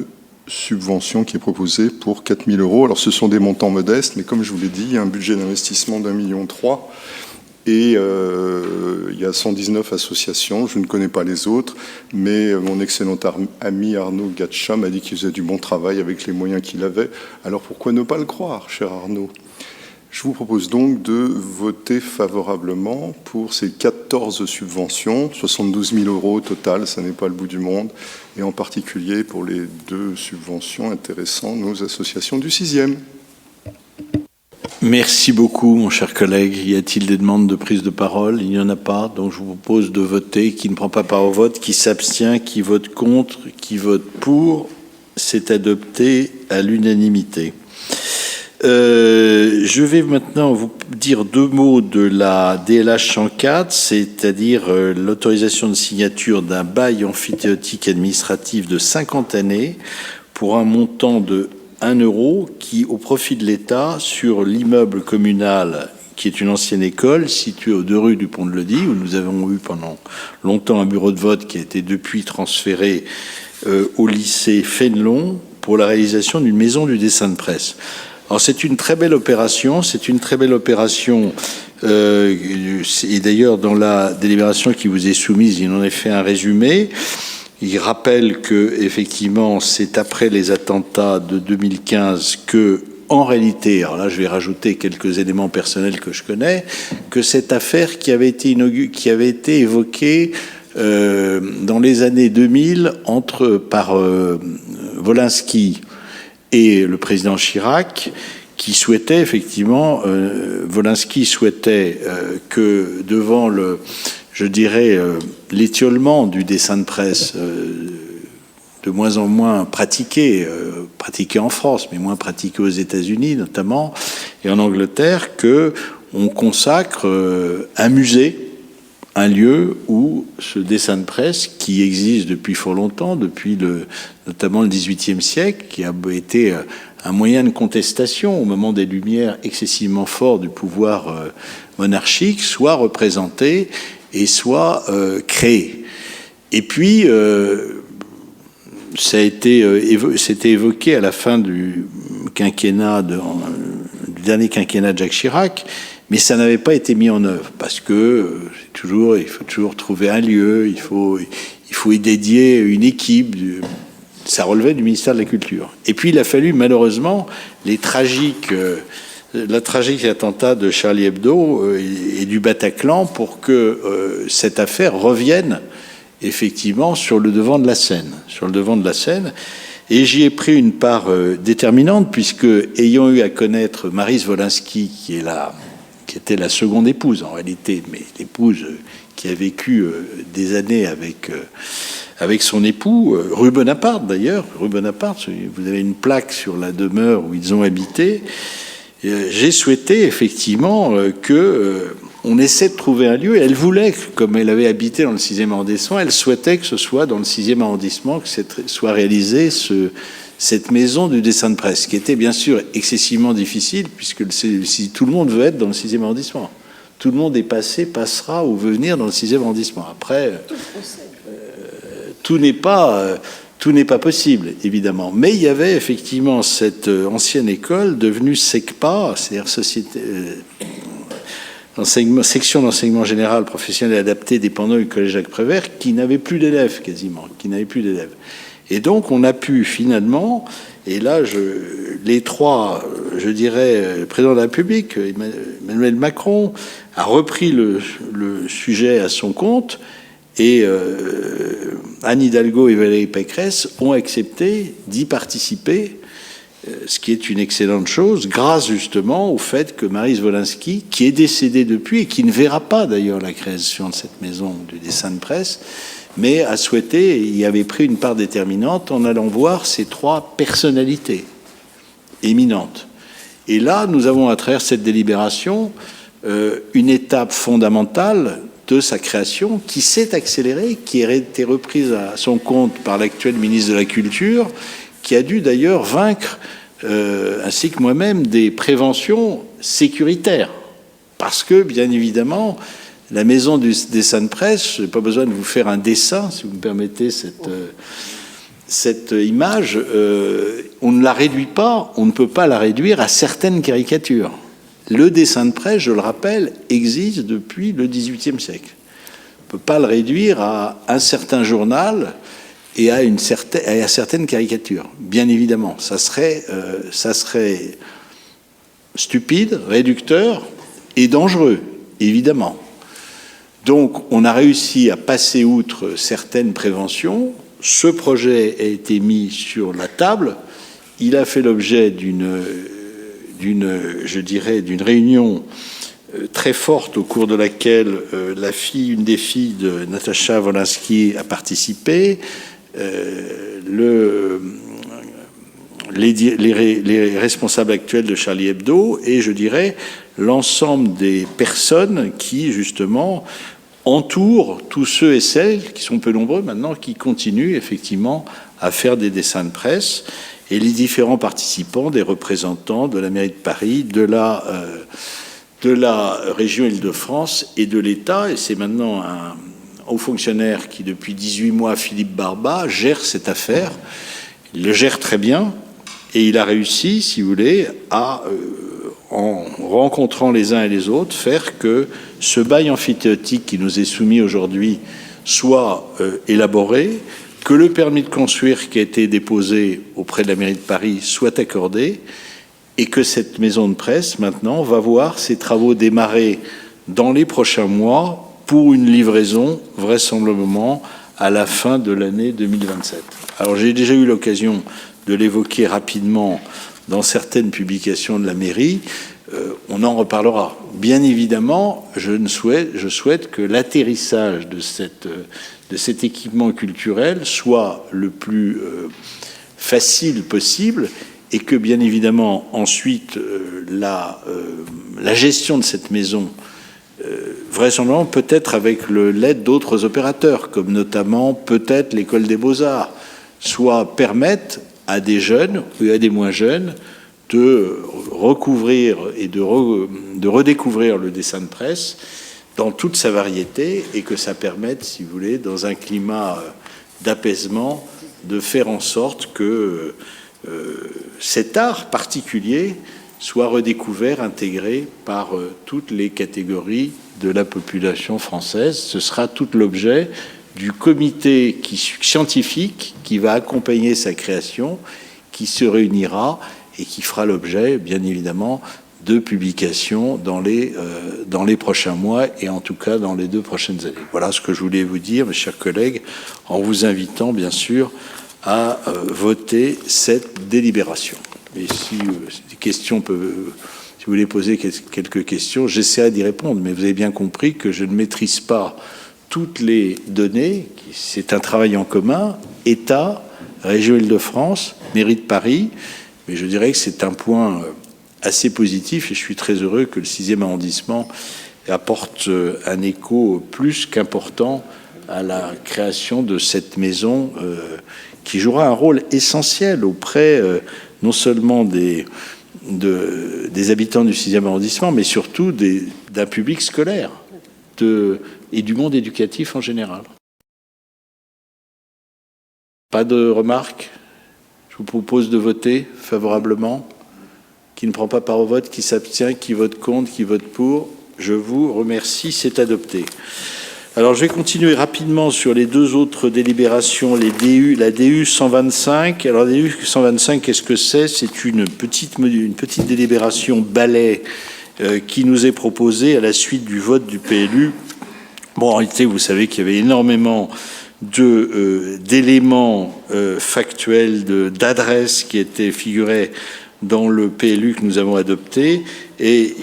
subvention qui est proposée pour 4 000 €. Alors ce sont des montants modestes, mais comme je vous l'ai dit, il y a un budget d'investissement d'1,3 million et il y a 119 associations. Je ne connais pas les autres, mais mon excellent ami Arnaud Gatcha m'a dit qu'il faisait du bon travail avec les moyens qu'il avait. Alors pourquoi ne pas le croire, cher Arnaud ? Je vous propose donc de voter favorablement pour ces 14 subventions, 72 000 € au total, ça n'est pas le bout du monde, et en particulier pour les 2 subventions intéressant nos associations du 6e. Merci beaucoup, mon cher collègue. Y a-t-il des demandes de prise de parole? Il n'y en a pas, donc je vous propose de voter. Qui ne prend pas part au vote, qui s'abstient, qui vote contre, qui vote pour, c'est adopté à l'unanimité. Je vais maintenant vous dire 2 mots de la DLH 104, c'est-à-dire l'autorisation de signature d'un bail amphithéotique administratif de 50 années pour un montant de 1 € qui, au profit de l'État, sur l'immeuble communal qui est une ancienne école située aux 2 rues du Pont de Lodi, où nous avons eu pendant longtemps un bureau de vote qui a été depuis transféré au lycée Fénelon pour la réalisation d'une maison du dessin de presse. Alors c'est une très belle opération, et d'ailleurs dans la délibération qui vous est soumise, il en est fait un résumé. Il rappelle que effectivement c'est après les attentats de 2015 que, en réalité, alors là je vais rajouter quelques éléments personnels que je connais, que cette affaire qui avait été évoquée dans les années 2000 par Wolinski et le président Chirac, qui souhaitait effectivement, Wolinski souhaitait que devant l'étiolement du dessin de presse, de moins en moins pratiqué en France, mais moins pratiqué aux États-Unis notamment, et en Angleterre, que on consacre un musée, un lieu où ce dessin de presse, qui existe depuis fort longtemps, depuis notamment le XVIIIe siècle, qui a été un moyen de contestation au moment des Lumières excessivement forts du pouvoir monarchique, soit représenté et soit créé. Et puis, c'était évoqué à la fin du dernier quinquennat de Jacques Chirac, mais ça n'avait pas été mis en œuvre parce que il faut toujours trouver un lieu, il faut y dédier une équipe. Ça relevait du ministère de la Culture. Et puis il a fallu malheureusement la tragique attentat de Charlie Hebdo et du Bataclan pour que cette affaire revienne effectivement sur le devant de la scène. Et j'y ai pris une part déterminante, puisque, ayant eu à connaître Maryse Wolinski, qui était la seconde épouse, en réalité, mais l'épouse qui a vécu des années avec son époux, rue Bonaparte d'ailleurs, rue Bonaparte, vous avez une plaque sur la demeure où ils ont habité. J'ai souhaité effectivement on essaie de trouver un lieu. Elle voulait, comme elle avait habité dans le 6e arrondissement, elle souhaitait que ce soit dans le 6e arrondissement que soit réalisée cette maison du dessin de presse, qui était bien sûr excessivement difficile, puisque si tout le monde veut être dans le 6e arrondissement, tout le monde passera ou veut venir dans le 6e arrondissement. Après, tout n'est pas possible, évidemment. Mais il y avait effectivement cette ancienne école devenue SECPA, c'est-à-dire section d'enseignement général professionnel adapté dépendant du collège Jacques Prévert, qui n'avait plus d'élèves quasiment, Et donc on a pu finalement, et là les trois, je dirais, le président de la République, Emmanuel Macron, a repris le sujet à son compte, et Anne Hidalgo et Valérie Pécresse ont accepté d'y participer, ce qui est une excellente chose, grâce justement au fait que Maryse Wolinski, qui est décédée depuis et qui ne verra pas d'ailleurs la création de cette maison du dessin de presse, mais a souhaité et y avait pris une part déterminante en allant voir ces trois personnalités éminentes. Et là, nous avons à travers cette délibération une étape fondamentale de sa création qui s'est accélérée, qui a été reprise à son compte par l'actuel ministre de la Culture, qui a dû d'ailleurs vaincre, ainsi que moi-même, des préventions sécuritaires. Parce que, bien évidemment, la maison du dessin de presse, je n'ai pas besoin de vous faire un dessin, si vous me permettez cette image, on ne la réduit pas, on ne peut pas la réduire à certaines caricatures. Le dessin de presse, je le rappelle, existe depuis le XVIIIe siècle. On ne peut pas le réduire à un certain journal et à certaines caricatures. Bien évidemment, ça serait stupide, réducteur et dangereux, évidemment. Donc, on a réussi à passer outre certaines préventions. Ce projet a été mis sur la table. Il a fait l'objet d'une réunion très forte au cours de laquelle une des filles de Natacha Wolinski a participé. Les responsables actuels de Charlie Hebdo et, je dirais, l'ensemble des personnes qui, justement, entourent tous ceux et celles, qui sont peu nombreux maintenant, qui continuent effectivement à faire des dessins de presse, et les différents participants, des représentants de la mairie de Paris, de la région Île-de-France et de l'État. Et c'est maintenant un haut fonctionnaire qui, depuis 18 mois, Philippe Barba, gère cette affaire. Il le gère très bien et il a réussi, si vous voulez, à, en rencontrant les uns et les autres, faire que ce bail amphithéotique qui nous est soumis aujourd'hui soit élaboré, que le permis de construire qui a été déposé auprès de la mairie de Paris soit accordé et que cette maison de presse, maintenant, va voir ses travaux démarrer dans les prochains mois pour une livraison, vraisemblablement, à la fin de l'année 2027. Alors, j'ai déjà eu l'occasion de l'évoquer rapidement dans certaines publications de la mairie. On en reparlera. Bien évidemment, je souhaite que l'atterrissage de cet équipement culturel soit le plus facile possible et que, bien évidemment, ensuite, la gestion de cette maison, vraisemblablement peut-être avec l'aide d'autres opérateurs, comme notamment peut-être l'École des Beaux-Arts, permettent à des jeunes ou à des moins jeunes de recouvrir et de redécouvrir le dessin de presse dans toute sa variété et que ça permette, si vous voulez, dans un climat d'apaisement, de faire en sorte que cet art particulier soit redécouvert, intégré par toutes les catégories de la population française. Ce sera tout l'objet du comité scientifique qui va accompagner sa création, qui se réunira et qui fera l'objet, bien évidemment, de publications dans les prochains mois et en tout cas dans les 2 prochaines années. Voilà ce que je voulais vous dire, mes chers collègues, en vous invitant, bien sûr, à voter cette délibération. Et si des questions peuvent... Si vous voulez poser quelques questions, j'essaierai d'y répondre, mais vous avez bien compris que je ne maîtrise pas toutes les données. C'est un travail en commun, État, Région Île-de-France, mairie de Paris, mais je dirais que c'est un point assez positif et je suis très heureux que le 6e arrondissement apporte un écho plus qu'important à la création de cette maison qui jouera un rôle essentiel auprès non seulement des habitants du 6e arrondissement, mais surtout d'un public scolaire et du monde éducatif en général. Pas de remarques? Je vous propose de voter favorablement. Qui ne prend pas part au vote, qui s'abstient, qui vote contre, qui vote pour. Je vous remercie, c'est adopté. Alors je vais continuer rapidement sur les deux autres délibérations, la DU 125. Alors la DU 125, qu'est-ce que c'est? C'est une petite délibération balai qui nous est proposée à la suite du vote du PLU. Bon, en réalité, vous savez qu'il y avait énormément d'éléments factuels, d'adresses qui étaient figurés dans le PLU que nous avons adopté, et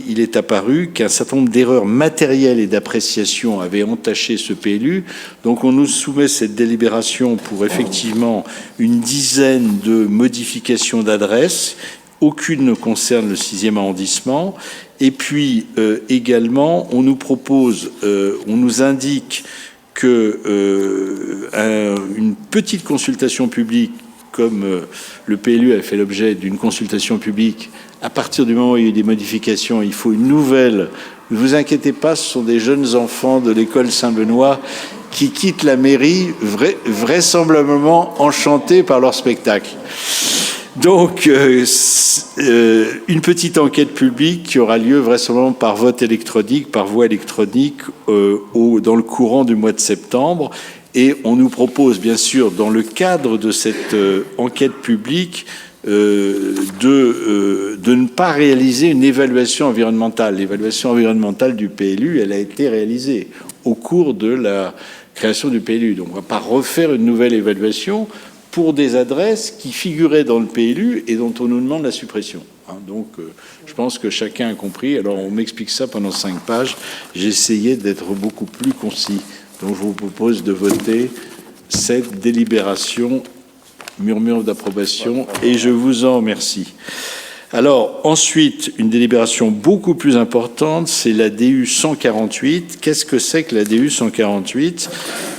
il est apparu qu'un certain nombre d'erreurs matérielles et d'appréciation avaient entaché ce PLU. Donc on nous soumet cette délibération pour effectivement une dizaine de modifications d'adresses. Aucune ne concerne le 6e arrondissement. Et puis également, on nous propose, on nous indique que une petite consultation publique, comme le PLU a fait l'objet d'une consultation publique, à partir du moment où il y a eu des modifications, il faut une nouvelle. Ne vous inquiétez pas, ce sont des jeunes enfants de l'école Saint-Benoît qui quittent la mairie vraisemblablement enchantés par leur spectacle. Donc, une petite enquête publique qui aura lieu vraisemblablement par vote électronique, par voie électronique, dans le courant du mois de septembre. Et on nous propose, bien sûr, dans le cadre de cette enquête publique, de ne pas réaliser une évaluation environnementale. L'évaluation environnementale du PLU, elle a été réalisée au cours de la création du PLU. Donc, on ne va pas refaire une nouvelle évaluation pour des adresses qui figuraient dans le PLU et dont on nous demande la suppression. Donc, je pense que chacun a compris. Alors, on m'explique ça pendant 5 pages. J'ai essayé d'être beaucoup plus concis. Donc, je vous propose de voter cette délibération, murmure d'approbation, et je vous en remercie. Alors, ensuite, une délibération beaucoup plus importante, c'est la DU 148. Qu'est-ce que c'est que la DU 148?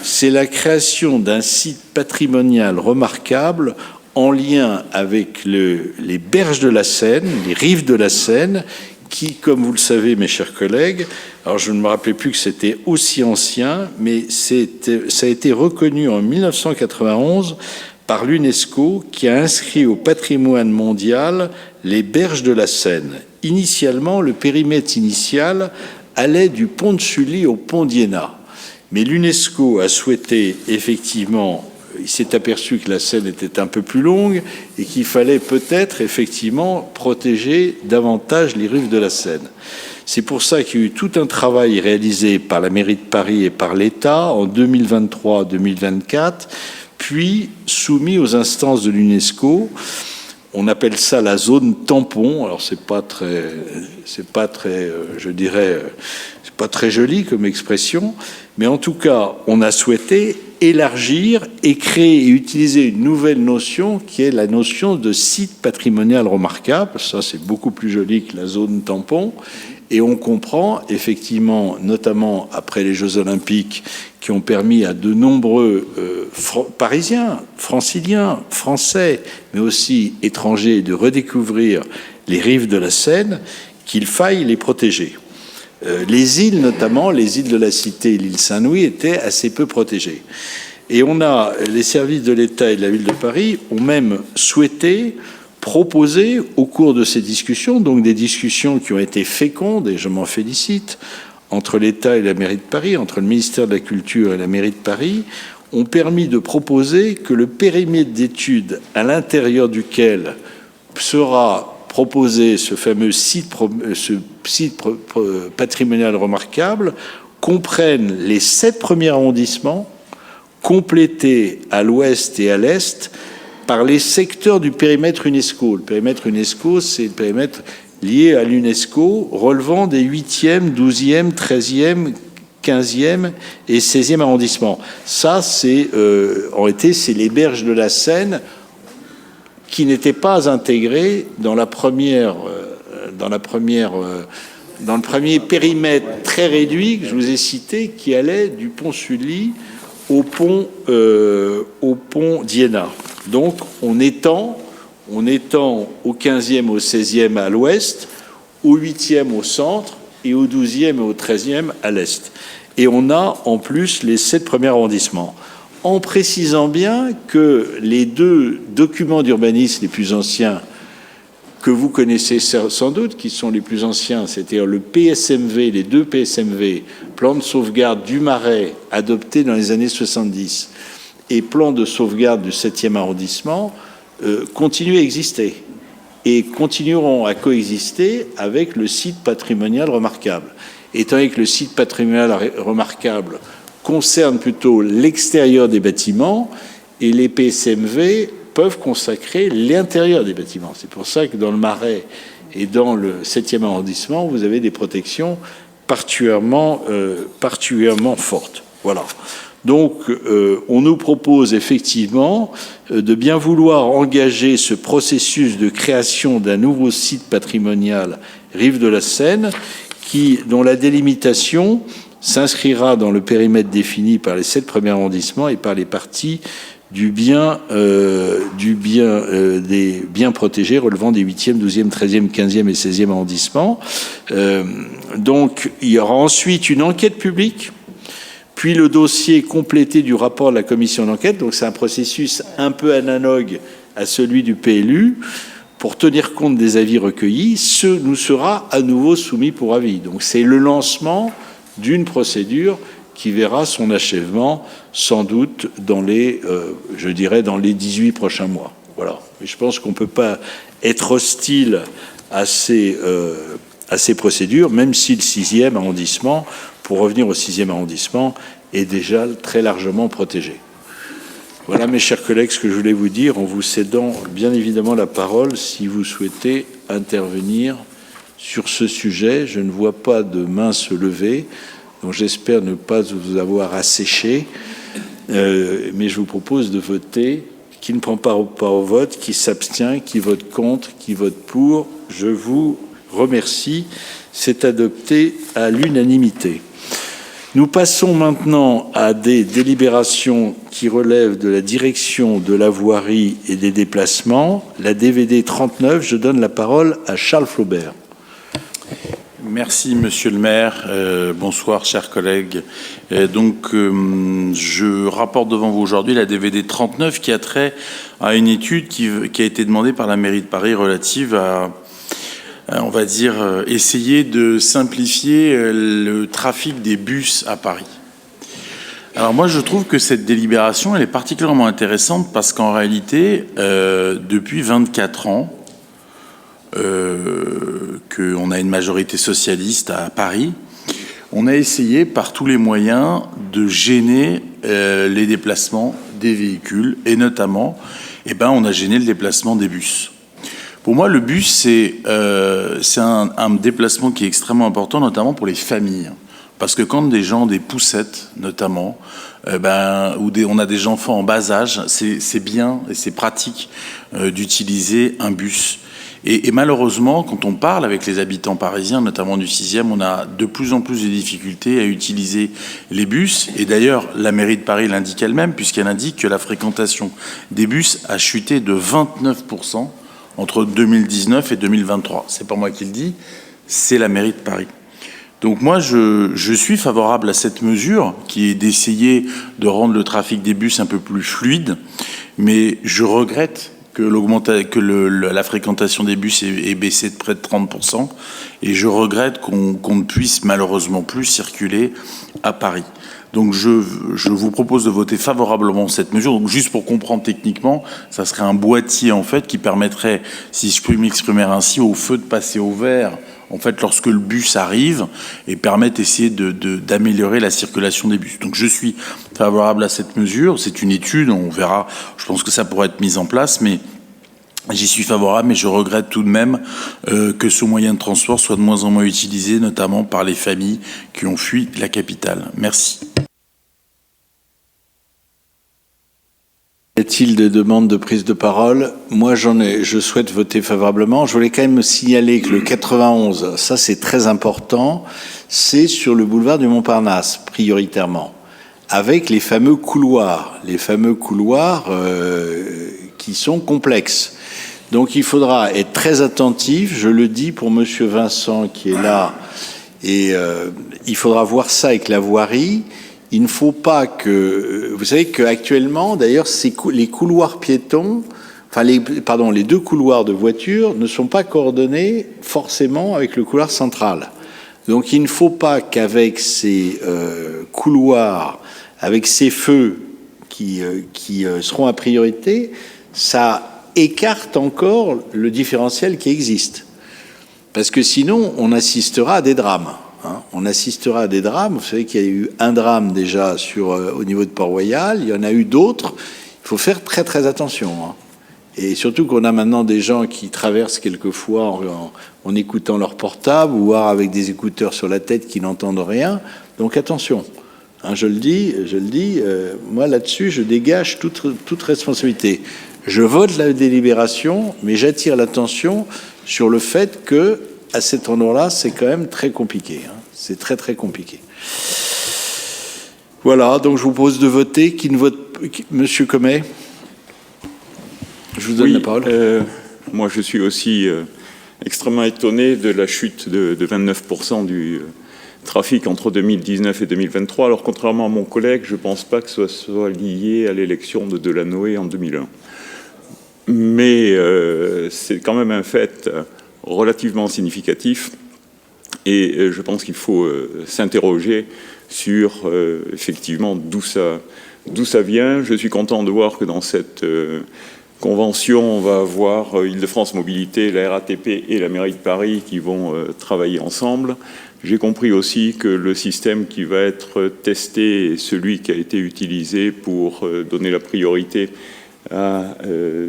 C'est la création d'un site patrimonial remarquable en lien avec les berges de la Seine, les rives de la Seine, qui, comme vous le savez, mes chers collègues, alors je ne me rappelais plus que c'était aussi ancien, mais ça a été reconnu en 1991 par l'UNESCO, qui a inscrit au patrimoine mondial les berges de la Seine. Initialement, le périmètre initial allait du pont de Sully au pont d'Iéna. Mais l'UNESCO a souhaité effectivement, il s'est aperçu que la Seine était un peu plus longue et qu'il fallait peut-être effectivement protéger davantage les rives de la Seine. C'est pour ça qu'il y a eu tout un travail réalisé par la mairie de Paris et par l'État en 2023-2024, puis soumis aux instances de l'UNESCO. On appelle ça la zone tampon. Alors c'est pas très, je dirais, c'est pas très joli comme expression, mais en tout cas, on a souhaité élargir et créer et utiliser une nouvelle notion qui est la notion de site patrimonial remarquable. Ça, c'est beaucoup plus joli que la zone tampon. Et on comprend effectivement, notamment après les Jeux Olympiques, qui ont permis à de nombreux Parisiens, Franciliens, Français, mais aussi étrangers, de redécouvrir les rives de la Seine, qu'il faille les protéger. Les îles, notamment les îles de la Cité et l'île Saint-Louis, étaient assez peu protégées. Et les services de l'État et de la ville de Paris ont même souhaité proposer au cours de ces discussions, donc des discussions qui ont été fécondes, et je m'en félicite, entre l'État et la mairie de Paris, entre le ministère de la Culture et la mairie de Paris, ont permis de proposer que le périmètre d'études à l'intérieur duquel sera proposé ce fameux site patrimonial remarquable comprenne les 7 premiers arrondissements, complétée à l'ouest et à l'est par les secteurs du périmètre UNESCO. Le périmètre UNESCO, c'est le périmètre lié à l'UNESCO, relevant des 8e, 12e, 13e, 15e et 16e arrondissements. Ça, en réalité, c'est les berges de la Seine qui n'étaient pas intégrées dans le premier périmètre très réduit que je vous ai cité, qui allait du pont Sully au pont d'Iéna. Donc, on étend au 15e, au 16e à l'ouest, au 8e au centre et au 12e et au 13e à l'est. Et on a en plus les 7 premiers arrondissements. En précisant bien que les 2 documents d'urbanisme les plus anciens que vous connaissez sans doute, qui sont les plus anciens, c'est-à-dire le PSMV, les 2 PSMV, plan de sauvegarde du Marais, adopté dans les années 70, et plan de sauvegarde du 7e arrondissement, continuent à exister et continueront à coexister avec le site patrimonial remarquable. Étant donné que le site patrimonial remarquable concerne plutôt l'extérieur des bâtiments, et les PSMV peuvent consacrer l'intérieur des bâtiments. C'est pour ça que dans le Marais et dans le 7e arrondissement, vous avez des protections particulièrement fortes. Voilà. Donc, on nous propose effectivement de bien vouloir engager ce processus de création d'un nouveau site patrimonial Rive de la Seine, dont la délimitation s'inscrira dans le périmètre défini par les 7 premiers arrondissements et par les parties des biens protégés relevant des 8e, 12e, 13e, 15e et 16e arrondissements. Donc, il y aura ensuite une enquête publique, puis le dossier complété du rapport de la commission d'enquête. Donc, c'est un processus un peu analogue à celui du PLU. Pour tenir compte des avis recueillis, nous sera à nouveau soumis pour avis. Donc, c'est le lancement d'une procédure qui verra son achèvement sans doute dans les 18 prochains mois. Voilà. Mais je pense qu'on ne peut pas être hostile à ces procédures, même si le 6e arrondissement, pour revenir au 6e arrondissement, est déjà très largement protégé. Voilà, mes chers collègues, ce que je voulais vous dire, en vous cédant bien évidemment la parole si vous souhaitez intervenir sur ce sujet. Je ne vois pas de main se lever, donc j'espère ne pas vous avoir asséché, mais je vous propose de voter. Qui ne prend pas au vote, qui s'abstient, qui vote contre, qui vote pour. Je vous remercie. C'est adopté à l'unanimité. Nous passons maintenant à des délibérations qui relèvent de la direction de la voirie et des déplacements. La DVD 39, je donne la parole à Charles Flaubert. Merci, Monsieur le maire. Bonsoir, chers collègues. Je rapporte devant vous aujourd'hui la DVD 39 qui a trait à une étude qui a été demandée par la mairie de Paris relative à on va dire, essayer de simplifier le trafic des bus à Paris. Alors moi, je trouve que cette délibération, elle est particulièrement intéressante parce qu'en réalité, depuis 24 ans, qu'on a une majorité socialiste à Paris, on a essayé par tous les moyens de gêner les déplacements des véhicules et notamment, on a gêné le déplacement des bus. Pour moi, le bus, c'est un déplacement qui est extrêmement important, notamment pour les familles. Parce que quand des gens, des poussettes notamment, on a des enfants en bas âge, c'est bien et c'est pratique d'utiliser un bus. Et malheureusement, quand on parle avec les habitants parisiens, notamment du 6e, on a de plus en plus de difficultés à utiliser les bus. Et d'ailleurs, la mairie de Paris l'indique elle-même, puisqu'elle indique que la fréquentation des bus a chuté de 29% entre 2019 et 2023. C'est pas moi qui le dis, c'est la mairie de Paris. Donc moi, je suis favorable à cette mesure qui est d'essayer de rendre le trafic des bus un peu plus fluide, mais je regrette que la fréquentation des bus ait baissé de près de 30%, et je regrette qu'on ne puisse malheureusement plus circuler à Paris. Donc je vous propose de voter favorablement cette mesure. Donc juste pour comprendre techniquement, ça serait un boîtier en fait qui permettrait, si je puis m'exprimer ainsi, au feu de passer au vert en fait, lorsque le bus arrive et permettent d'essayer d'améliorer la circulation des bus. Donc je suis favorable à cette mesure. C'est une étude, on verra. Je pense que ça pourrait être mis en place, mais j'y suis favorable, mais je regrette tout de même que ce moyen de transport soit de moins en moins utilisé, notamment par les familles qui ont fui la capitale. Merci. Y a-t-il de demandes de prise de parole? Moi, je souhaite voter favorablement. Je voulais quand même signaler que le 91, ça c'est très important, c'est sur le boulevard du Montparnasse, prioritairement, avec les fameux couloirs qui sont complexes. Donc il faudra être très attentif, je le dis pour Monsieur Vincent qui est là, et il faudra voir ça avec la voirie. Il ne faut pas que... Vous savez qu'actuellement, d'ailleurs, les couloirs piétons, enfin, les deux couloirs de voitures ne sont pas coordonnés forcément avec le couloir central. Donc, il ne faut pas qu'avec ces couloirs, avec ces feux qui seront à priorité, ça écarte encore le différentiel qui existe. Parce que sinon, on assistera à des drames. On assistera à des drames. Vous savez qu'il y a eu un drame déjà au niveau de Port-Royal. Il y en a eu d'autres. Il faut faire très très attention. Et surtout qu'on a maintenant des gens qui traversent quelquefois en écoutant leur portable ou avec des écouteurs sur la tête qui n'entendent rien. Donc attention. Je le dis. Moi là-dessus, je dégage toute responsabilité. Je vote la délibération, mais j'attire l'attention sur le fait que à cet endroit-là, c'est quand même très compliqué. C'est très, très compliqué. Voilà, donc je vous propose de voter. Qui ne vote... Monsieur Comet, je vous donne la parole. Moi, je suis aussi extrêmement étonné de la chute de 29% du trafic entre 2019 et 2023. Alors, contrairement à mon collègue, je ne pense pas que ce soit lié à l'élection de Delanoë en 2001. Mais c'est quand même un fait relativement significatif et je pense qu'il faut s'interroger sur effectivement d'où ça vient. Je suis content de voir que dans cette convention, on va avoir Île-de-France Mobilité, la RATP et la mairie de Paris qui vont travailler ensemble. J'ai compris aussi que le système qui va être testé est celui qui a été utilisé pour donner la priorité à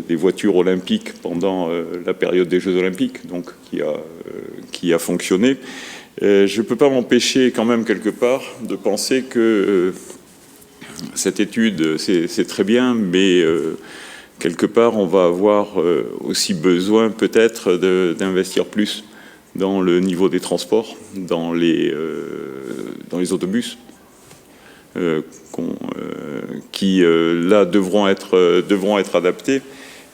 des voitures olympiques pendant la période des Jeux olympiques, donc qui a fonctionné. Je ne peux pas m'empêcher quand même quelque part de penser que cette étude, c'est très bien, mais quelque part, on va avoir aussi besoin peut-être d'investir plus dans le niveau des transports, dans les autobus. Qui là devront être adaptés.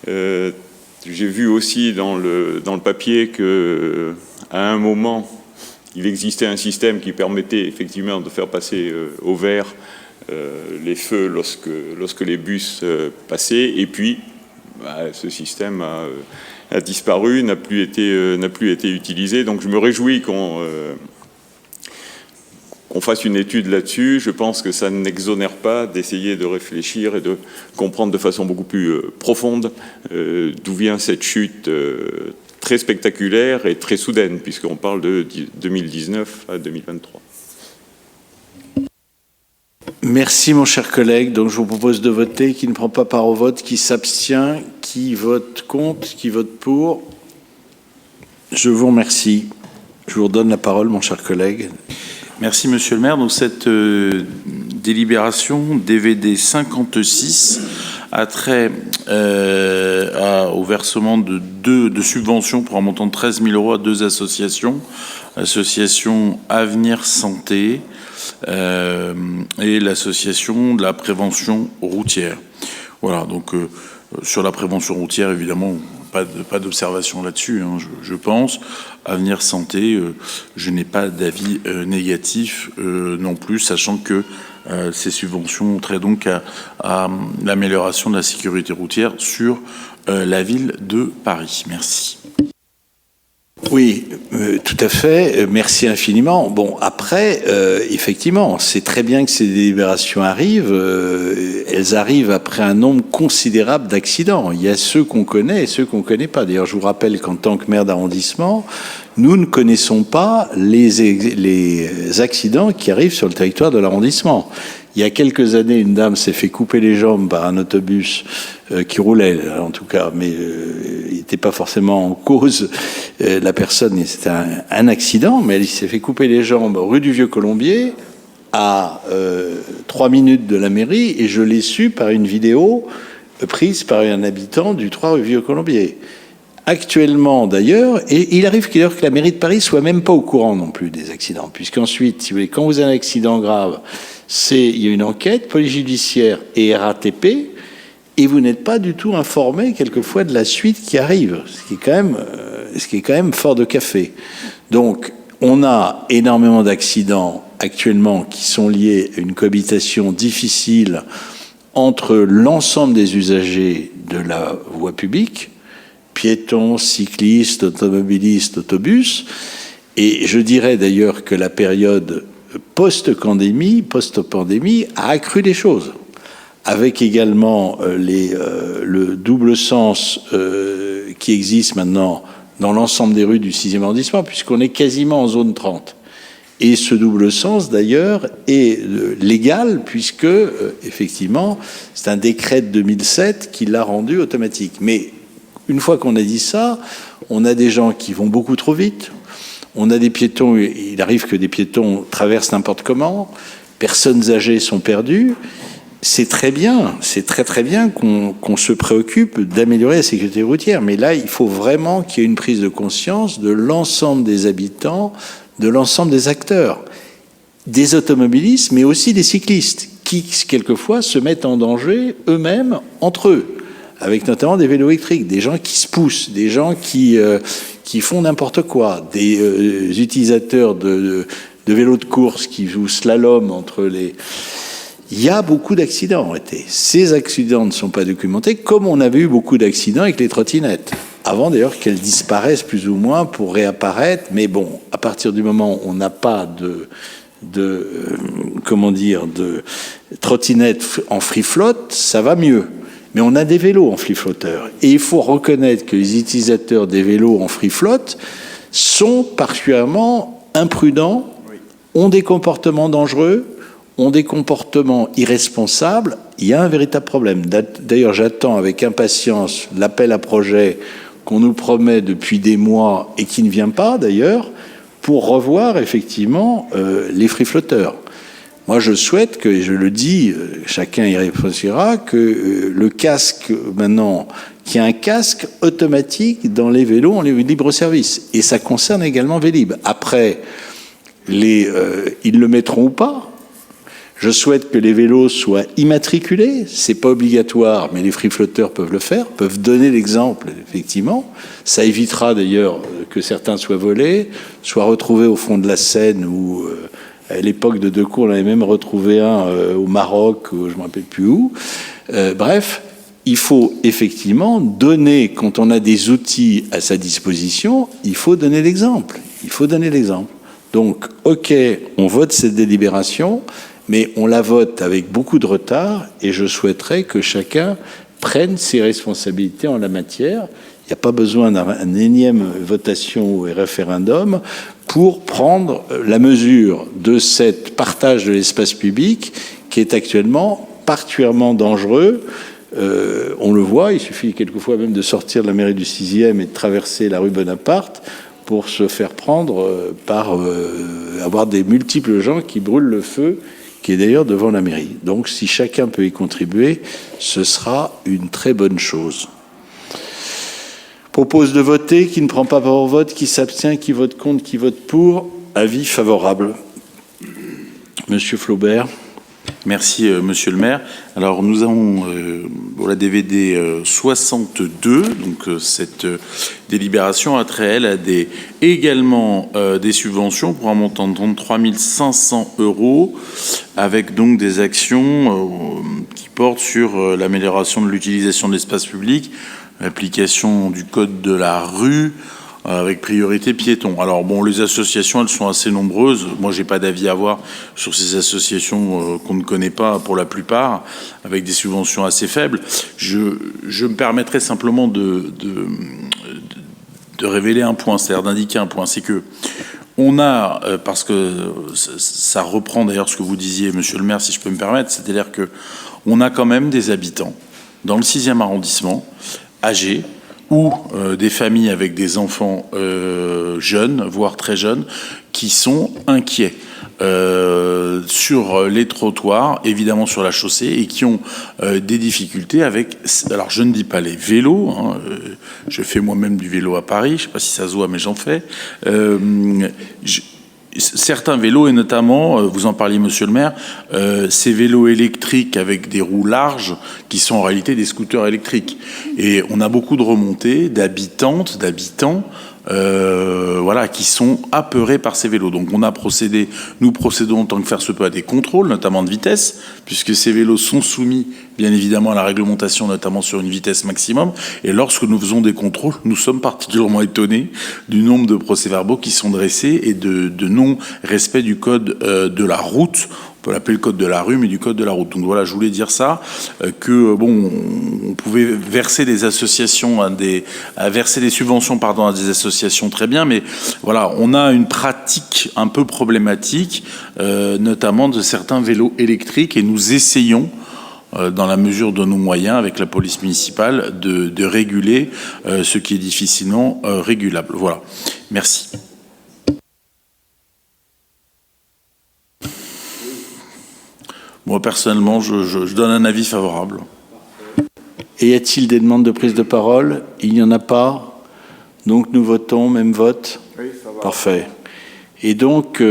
J'ai vu aussi dans le papier que à un moment il existait un système qui permettait effectivement de faire passer au vert les feux lorsque les bus passaient, et puis ce système a disparu, n'a plus été utilisé. Donc je me réjouis qu'on fasse une étude là-dessus. Je pense que ça n'exonère pas d'essayer de réfléchir et de comprendre de façon beaucoup plus profonde d'où vient cette chute très spectaculaire et très soudaine, puisqu'on parle de 2019 à 2023. Merci mon cher collègue. Donc je vous propose de voter. Qui ne prend pas part au vote, qui s'abstient, qui vote contre, qui vote pour. Je vous remercie. Je vous redonne la parole, mon cher collègue. Merci, Monsieur le maire. Donc, cette délibération DVD 56 a trait au versement de subventions pour un montant de 13 000 € à deux associations. L'association Avenir Santé et l'association de la prévention routière. Voilà, donc sur la prévention routière, évidemment, pas d'observation là-dessus, je pense. Avenir Santé, je n'ai pas d'avis négatif non plus, sachant que ces subventions ont trait donc à l'amélioration de la sécurité routière sur la ville de Paris. Merci. Oui, tout à fait. Merci infiniment. Bon, après, effectivement, c'est très bien que ces délibérations arrivent. Elles arrivent après un nombre considérable d'accidents. Il y a ceux qu'on connaît et ceux qu'on ne connaît pas. D'ailleurs, je vous rappelle qu'en tant que maire d'arrondissement, nous ne connaissons pas les accidents qui arrivent sur le territoire de l'arrondissement. Il y a quelques années, une dame s'est fait couper les jambes par un autobus qui roulait, en tout cas, mais il n'était pas forcément en cause la personne. C'était un accident, mais elle s'est fait couper les jambes rue du Vieux-Colombier, à 3 minutes de la mairie, et je l'ai su par une vidéo prise par un habitant du 3 rue Vieux-Colombier. Actuellement, d'ailleurs, et il arrive d'ailleurs que la mairie de Paris soit même pas au courant non plus des accidents, puisqu'ensuite, si vous voulez, quand vous avez un accident grave, il y a une enquête, police judiciaire et RATP, et vous n'êtes pas du tout informé quelquefois de la suite qui arrive, ce qui est quand même fort de café. Donc, on a énormément d'accidents actuellement qui sont liés à une cohabitation difficile entre l'ensemble des usagers de la voie publique, piétons, cyclistes, automobilistes, autobus. Et je dirais d'ailleurs que la période post-pandémie a accru les choses, avec également le double sens qui existe maintenant dans l'ensemble des rues du 6e arrondissement, puisqu'on est quasiment en zone 30. Et ce double sens, d'ailleurs, est légal, puisque, effectivement, c'est un décret de 2007 qui l'a rendu automatique. Mais une fois qu'on a dit ça, on a des gens qui vont beaucoup trop vite. On a des piétons, il arrive que des piétons traversent n'importe comment. Personnes âgées sont perdues. C'est très bien, c'est très très bien qu'on se préoccupe d'améliorer la sécurité routière. Mais là, il faut vraiment qu'il y ait une prise de conscience de l'ensemble des habitants, de l'ensemble des acteurs, des automobilistes, mais aussi des cyclistes, qui quelquefois se mettent en danger eux-mêmes entre eux, avec notamment des vélos électriques, des gens qui se poussent, des gens qui font n'importe quoi, des utilisateurs de vélos de course qui jouent slalom entre les... Il y a beaucoup d'accidents en été. Ces accidents ne sont pas documentés, comme on avait eu beaucoup d'accidents avec les trottinettes. Avant d'ailleurs qu'elles disparaissent plus ou moins pour réapparaître. Mais bon, à partir du moment où on n'a pas de trottinettes en free float, ça va mieux. Mais on a des vélos en free floater. Et il faut reconnaître que les utilisateurs des vélos en free float sont particulièrement imprudents, ont des comportements dangereux, ont des comportements irresponsables. Il y a un véritable problème. D'ailleurs, j'attends avec impatience l'appel à projet qu'on nous promet depuis des mois et qui ne vient pas d'ailleurs, pour revoir effectivement les free flotteurs. Moi, je souhaite que, et je le dis, chacun y réfléchira, que le casque, maintenant, qu'il y ait un casque automatique dans les vélos en libre-service. Et ça concerne également Vélib. Après, ils le mettront ou pas. Je souhaite que les vélos soient immatriculés. C'est pas obligatoire, mais les free-flotteurs peuvent le faire, peuvent donner l'exemple, effectivement. Ça évitera d'ailleurs que certains soient volés, soient retrouvés au fond de la Seine ou... à l'époque de Decour, on avait même retrouvé un au Maroc, je ne me rappelle plus où. Bref, il faut effectivement donner, quand on a des outils à sa disposition, il faut donner l'exemple. Il faut donner l'exemple. Donc, OK, on vote cette délibération, mais on la vote avec beaucoup de retard, et je souhaiterais que chacun prenne ses responsabilités en la matière. Il n'y a pas besoin d'un énième votation ou référendum pour prendre la mesure de cet partage de l'espace public qui est actuellement particulièrement dangereux. On le voit, il suffit quelquefois même de sortir de la mairie du 6e et de traverser la rue Bonaparte pour se faire prendre par avoir des multiples gens qui brûlent le feu, qui est d'ailleurs devant la mairie. Donc si chacun peut y contribuer, ce sera une très bonne chose. Propose de voter, qui ne prend pas part au vote, qui s'abstient, qui vote contre, qui vote pour. Avis favorable. Monsieur Flaubert. Merci, monsieur le maire. Alors, nous avons pour la DVD 62, donc cette délibération a trait, elle, à également des subventions pour un montant de 33 500 €, avec donc des actions qui portent sur l'amélioration de l'utilisation de l'espace public, l'application du code de la rue, avec priorité piétons. Alors bon, les associations, elles sont assez nombreuses. Moi, j'ai pas d'avis à avoir sur ces associations qu'on ne connaît pas pour la plupart, avec des subventions assez faibles. Je me permettrai simplement de révéler un point, c'est-à-dire d'indiquer un point, c'est que on a, parce que ça reprend d'ailleurs ce que vous disiez, monsieur le maire, si je peux me permettre, c'est-à-dire que on a quand même des habitants dans le 6e arrondissement, âgés, ou des familles avec des enfants jeunes, voire très jeunes, qui sont inquiets sur les trottoirs, évidemment sur la chaussée, et qui ont des difficultés avec, alors je ne dis pas les vélos, hein, je fais moi-même du vélo à Paris, je ne sais pas si ça se voit, mais j'en fais. Certains vélos, et notamment, vous en parliez, monsieur le maire, ces vélos électriques avec des roues larges qui sont en réalité des scooters électriques. Et on a beaucoup de remontées d'habitantes, d'habitants, voilà, qui sont apeurés par ces vélos. Donc nous procédons en tant que faire se peut à des contrôles, notamment de vitesse, puisque ces vélos sont soumis bien évidemment à la réglementation, notamment sur une vitesse maximum. Et lorsque nous faisons des contrôles, nous sommes particulièrement étonnés du nombre de procès-verbaux qui sont dressés et de non-respect du code de la route. On peut l'appeler le code de la rue, mais du code de la route. Donc voilà, je voulais dire ça, que bon, on pouvait verser des associations verser des subventions, pardon, à des associations, très bien, mais voilà, on a une pratique un peu problématique, notamment de certains vélos électriques, et nous essayons, dans la mesure de nos moyens, avec la police municipale, de réguler ce qui est difficilement régulable. Voilà. Merci. Moi, personnellement, je donne un avis favorable. Et y a-t-il des demandes de prise de parole? Il n'y en a pas. Donc nous votons, même vote? Oui, favorable. Parfait. Et donc,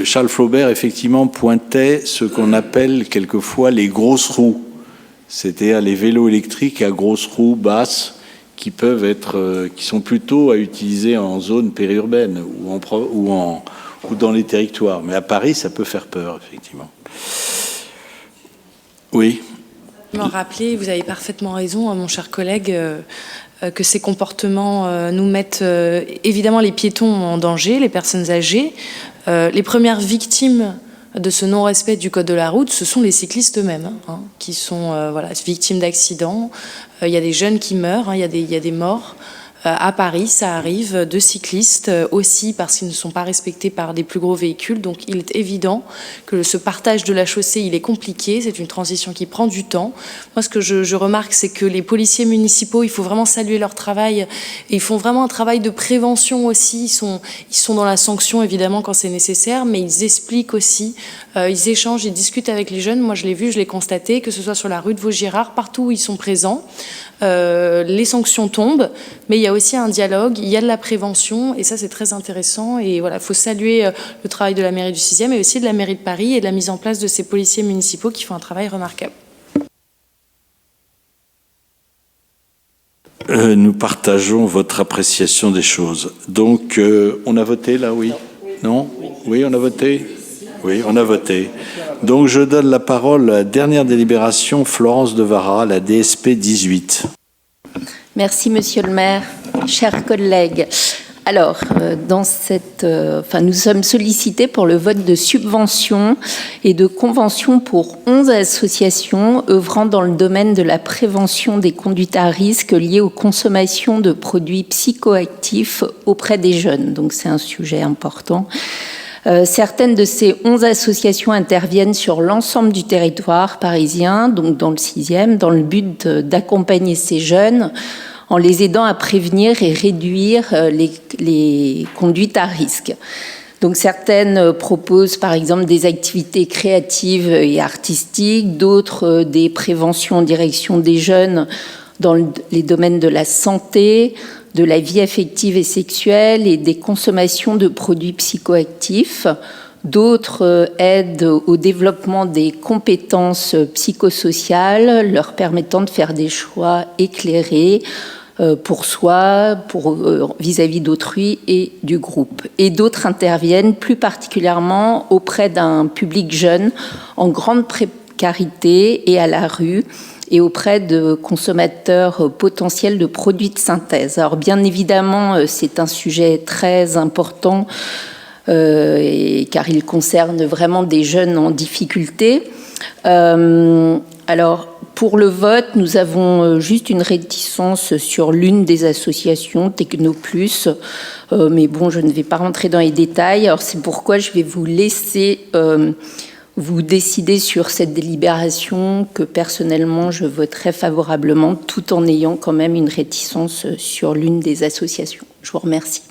Charles Flaubert, effectivement, pointait ce qu'on appelle quelquefois les grosses roues. C'est-à-dire les vélos électriques à grosses roues basses qui peuvent être, qui sont plutôt à utiliser en zone périurbaine ou dans les territoires. Mais à Paris, ça peut faire peur, effectivement. Oui. Me rappeler, vous avez parfaitement raison, mon cher collègue, que ces comportements nous mettent évidemment les piétons en danger, les personnes âgées. Les premières victimes de ce non-respect du code de la route, ce sont les cyclistes eux-mêmes, hein, qui sont victimes d'accidents. Il y a des jeunes qui meurent, hein, il y a des morts. À Paris, ça arrive, de cyclistes aussi parce qu'ils ne sont pas respectés par des plus gros véhicules. Donc il est évident que ce partage de la chaussée, il est compliqué. C'est une transition qui prend du temps. Moi, ce que je remarque, c'est que les policiers municipaux, il faut vraiment saluer leur travail. Et ils font vraiment un travail de prévention aussi. Ils sont dans la sanction, évidemment, quand c'est nécessaire, mais ils expliquent aussi, ils échangent, ils discutent avec les jeunes. Moi, je l'ai vu, je l'ai constaté, que ce soit sur la rue de Vaugirard, partout où ils sont présents. Les sanctions tombent, mais il y a aussi un dialogue, il y a de la prévention, et ça c'est très intéressant. Et voilà, il faut saluer le travail de la mairie du 6e et aussi de la mairie de Paris et de la mise en place de ces policiers municipaux qui font un travail remarquable. Nous partageons votre appréciation des choses. Donc, on a voté là, oui? Non? Oui, on a voté? Oui, on a voté. Donc, je donne la parole à la dernière délibération, Florence de Vara, la DSP 18. Merci, monsieur le maire. Chers collègues, alors, nous sommes sollicités pour le vote de subventions et de conventions pour 11 associations œuvrant dans le domaine de la prévention des conduites à risque liées aux consommations de produits psychoactifs auprès des jeunes. Donc, c'est un sujet important. Certaines de ces 11 associations interviennent sur l'ensemble du territoire parisien, donc dans le 6e, dans le but d'accompagner ces jeunes en les aidant à prévenir et réduire les conduites à risque. Donc certaines proposent par exemple des activités créatives et artistiques, d'autres des préventions en direction des jeunes dans les domaines de la santé, de la vie affective et sexuelle et des consommations de produits psychoactifs. D'autres aident au développement des compétences psychosociales, leur permettant de faire des choix éclairés pour soi, vis-à-vis d'autrui et du groupe. Et d'autres interviennent plus particulièrement auprès d'un public jeune en grande précarité et à la rue, et auprès de consommateurs potentiels de produits de synthèse. Alors bien évidemment, c'est un sujet très important car il concerne vraiment des jeunes en difficulté. Alors, pour le vote, nous avons juste une réticence sur l'une des associations, Technoplus, mais bon, je ne vais pas rentrer dans les détails. Alors, c'est pourquoi je vais vous laisser vous décider sur cette délibération que, personnellement, je voterai favorablement, tout en ayant quand même une réticence sur l'une des associations. Je vous remercie.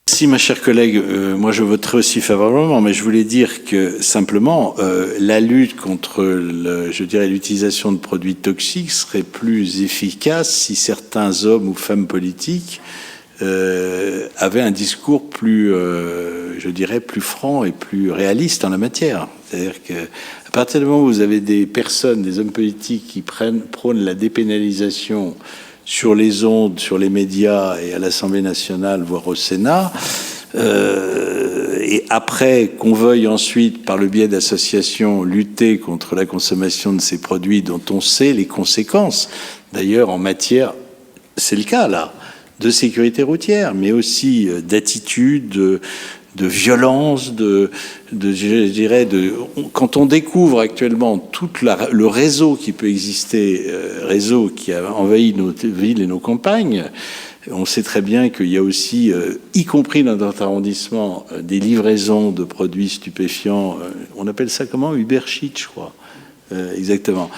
Merci, ma chère collègue. Moi, je voterai aussi favorablement, mais je voulais dire que simplement, la lutte contre, l'utilisation de produits toxiques serait plus efficace si certains hommes ou femmes politiques avaient un discours plus, plus franc et plus réaliste en la matière. C'est-à-dire que à partir du moment où vous avez des personnes, des hommes politiques qui prônent la dépénalisation sur les ondes, sur les médias et à l'Assemblée nationale, voire au Sénat, et après qu'on veuille ensuite, par le biais d'associations, lutter contre la consommation de ces produits dont on sait les conséquences. D'ailleurs, en matière, c'est le cas là, de sécurité routière, mais aussi d'attitude, de violence, quand on découvre actuellement tout le réseau qui peut exister, réseau qui a envahi nos villes et nos campagnes, on sait très bien qu'il y a aussi, y compris dans notre arrondissement, des livraisons de produits stupéfiants. On appelle ça comment? Uber Sheet, je crois. Exactement.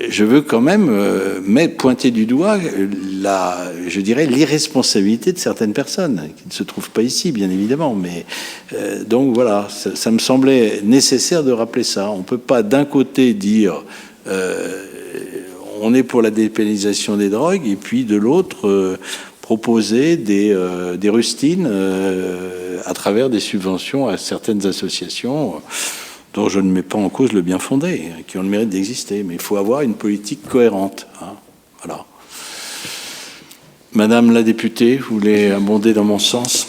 Je veux quand même pointer du doigt l'irresponsabilité de certaines personnes qui ne se trouvent pas ici, bien évidemment. Mais donc voilà, ça me semblait nécessaire de rappeler ça. On ne peut pas d'un côté dire on est pour la dépénalisation des drogues et puis de l'autre proposer des rustines à travers des subventions à certaines associations dont je ne mets pas en cause le bien fondé, qui ont le mérite d'exister. Mais il faut avoir une politique cohérente. Voilà. Madame la députée, vous voulez abonder dans mon sens ?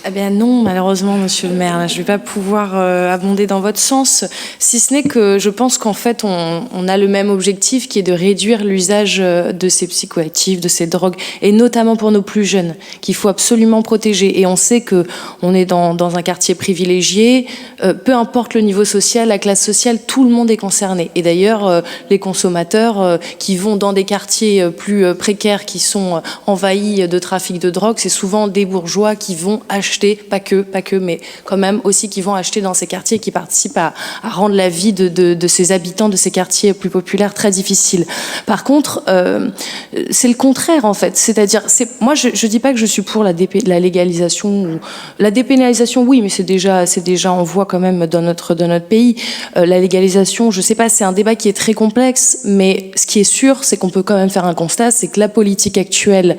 Eh bien non, malheureusement, monsieur le maire, je ne vais pas pouvoir abonder dans votre sens, si ce n'est que je pense qu'en fait, on a le même objectif qui est de réduire l'usage de ces psychoactifs, de ces drogues, et notamment pour nos plus jeunes, qu'il faut absolument protéger. Et on sait qu'on est dans un quartier privilégié, peu importe le niveau social, la classe sociale, tout le monde est concerné. Et d'ailleurs, les consommateurs qui vont dans des quartiers plus précaires, qui sont envahis de trafic de drogue, c'est souvent des bourgeois qui vont acheter, pas que, mais quand même aussi qui vont acheter dans ces quartiers, qui participent à rendre la vie de ces habitants de ces quartiers plus populaires très difficile. Par contre, c'est le contraire en fait. C'est-à-dire, moi je dis pas que je suis pour la légalisation, la dépénalisation, oui, mais c'est déjà en voie quand même dans notre pays. La légalisation, je sais pas, c'est un débat qui est très complexe, mais ce qui est sûr, c'est qu'on peut quand même faire un constat, c'est que la politique actuelle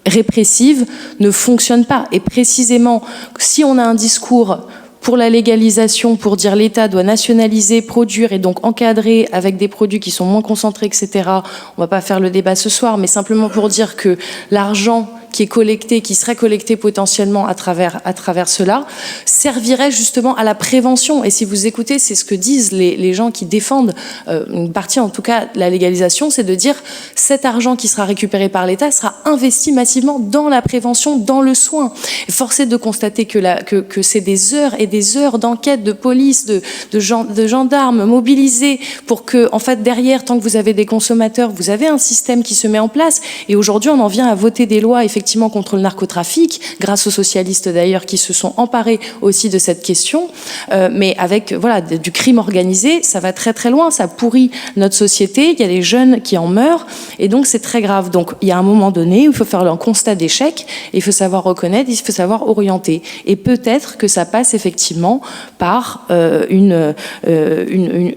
répressive ne fonctionne pas. Et précisément, si on a un discours pour la légalisation, pour dire l'État doit nationaliser, produire et donc encadrer avec des produits qui sont moins concentrés, etc., on va pas faire le débat ce soir, mais simplement pour dire que l'argent qui est collecté, qui serait collecté potentiellement à travers cela, servirait justement à la prévention. Et si vous écoutez, c'est ce que disent les gens qui défendent une partie, en tout cas, la légalisation, c'est de dire cet argent qui sera récupéré par l'État sera investi massivement dans la prévention, dans le soin. Et force est de constater que c'est des heures et des heures d'enquête, de police, de gendarmes mobilisés pour que, en fait, derrière, tant que vous avez des consommateurs, vous avez un système qui se met en place. Et aujourd'hui, on en vient à voter des lois, effectivement, contre le narcotrafic, grâce aux socialistes d'ailleurs qui se sont emparés aussi de cette question, mais avec du crime organisé, ça va très très loin, ça pourrit notre société, il y a des jeunes qui en meurent, et donc c'est très grave. Donc il y a un moment donné où il faut faire un constat d'échec, il faut savoir reconnaître, il faut savoir orienter, et peut-être que ça passe effectivement par une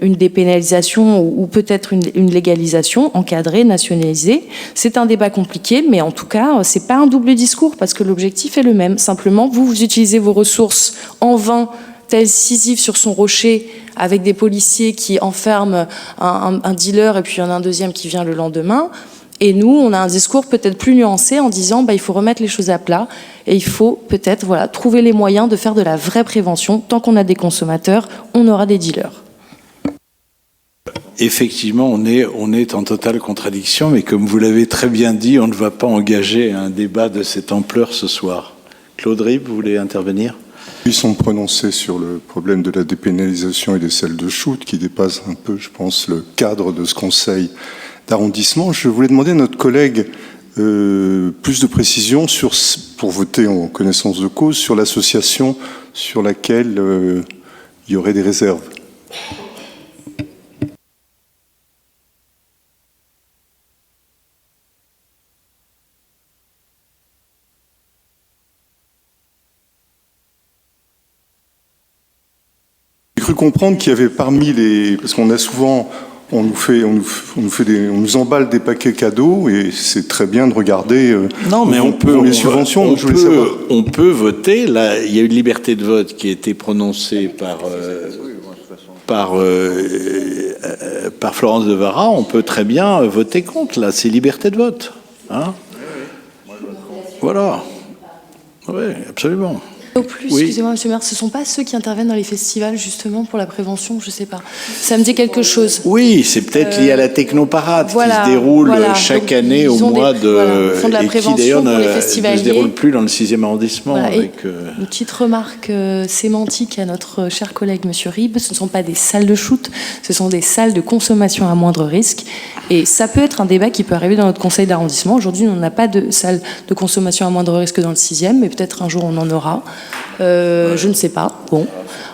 dépénalisation ou peut-être une légalisation encadrée, nationalisée. C'est un débat compliqué, mais en tout cas, c'est pas un double discours parce que l'objectif est le même. Simplement, vous utilisez vos ressources en vain, tel Sisyphe sur son rocher, avec des policiers qui enferment un dealer et puis il y en a un deuxième qui vient le lendemain. Et nous, on a un discours peut-être plus nuancé en disant il faut remettre les choses à plat et il faut peut-être trouver les moyens de faire de la vraie prévention. Tant qu'on a des consommateurs, on aura des dealers. Effectivement, on est en totale contradiction, mais comme vous l'avez très bien dit, on ne va pas engager un débat de cette ampleur ce soir. Claude Ribes, vous voulez intervenir ? Ils sont prononcés sur le problème de la dépénalisation et des salles de shoot, qui dépasse un peu, je pense, le cadre de ce conseil d'arrondissement. Je voulais demander à notre collègue plus de précisions pour voter en connaissance de cause sur l'association sur laquelle il y aurait des réserves. J'ai cru comprendre qu'il y avait parmi les... Parce qu'on a souvent... On nous emballe des paquets cadeaux et c'est très bien de regarder non, mais on peut, les subventions. On peut voter. Là, il y a une liberté de vote qui a été prononcée par Florence de Vara. On peut très bien voter contre. Là, c'est liberté de vote. Hein, voilà. Oui, absolument. Au plus, oui. Excusez-moi, monsieur le maire, ce ne sont pas ceux qui interviennent dans les festivals, justement, pour la prévention, je ne sais pas. Ça me dit quelque chose. Oui, c'est peut-être lié à la technoparade qui se déroule chaque année au mois de la et qui d'ailleurs ne se déroule plus dans le 6e arrondissement. Voilà, avec, une petite remarque sémantique à notre cher collègue monsieur Ribes, ce ne sont pas des salles de shoot, ce sont des salles de consommation à moindre risque. Et ça peut être un débat qui peut arriver dans notre conseil d'arrondissement. Aujourd'hui, on n'a pas de salle de consommation à moindre risque dans le 6e, mais peut-être un jour on en aura. Je ne sais pas. Bon.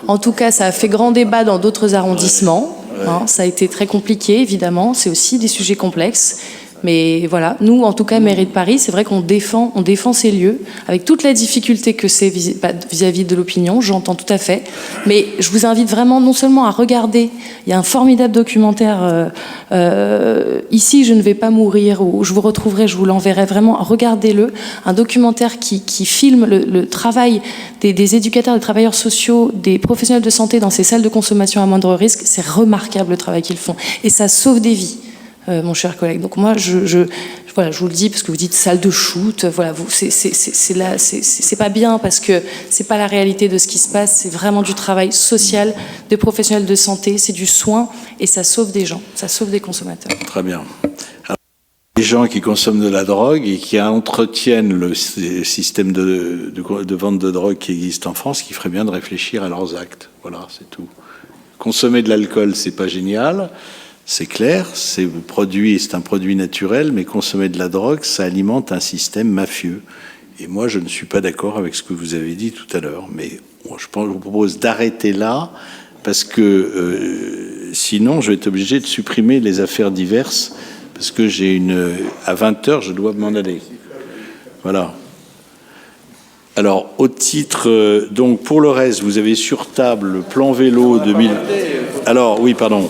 En tout cas, ça a fait grand débat dans d'autres arrondissements. Hein, ça a été très compliqué, évidemment. C'est aussi des sujets complexes. Mais voilà, nous, en tout cas, mairie de Paris, c'est vrai qu'on défend ces lieux avec toute la difficulté que c'est vis-à-vis de l'opinion, j'entends tout à fait. Mais je vous invite vraiment non seulement à regarder, il y a un formidable documentaire, Ici, je ne vais pas mourir, ou je vous retrouverai, je vous l'enverrai vraiment, regardez-le, un documentaire qui filme le travail des éducateurs, des travailleurs sociaux, des professionnels de santé dans ces salles de consommation à moindre risque. C'est remarquable le travail qu'ils font. Et ça sauve des vies. Mon cher collègue. Donc moi, voilà, je vous le dis parce que vous dites salle de shoot. Voilà, c'est pas bien parce que c'est pas la réalité de ce qui se passe. C'est vraiment du travail social de professionnels de santé. C'est du soin et ça sauve des gens, ça sauve des consommateurs. Très bien. Alors, les gens qui consomment de la drogue et qui entretiennent le système de vente de drogue qui existe en France, qui ferait bien de réfléchir à leurs actes. Voilà, c'est tout. Consommer de l'alcool, c'est pas génial. C'est clair, c'est un produit naturel, mais consommer de la drogue, ça alimente un système mafieux. Et moi, je ne suis pas d'accord avec ce que vous avez dit tout à l'heure. Mais bon, je vous propose d'arrêter là, parce que sinon, je vais être obligé de supprimer les affaires diverses, parce que à 20h, je dois m'en aller. Voilà. Alors, au titre... donc, pour le reste, vous avez sur table le plan vélo 2000... Alors, oui, pardon.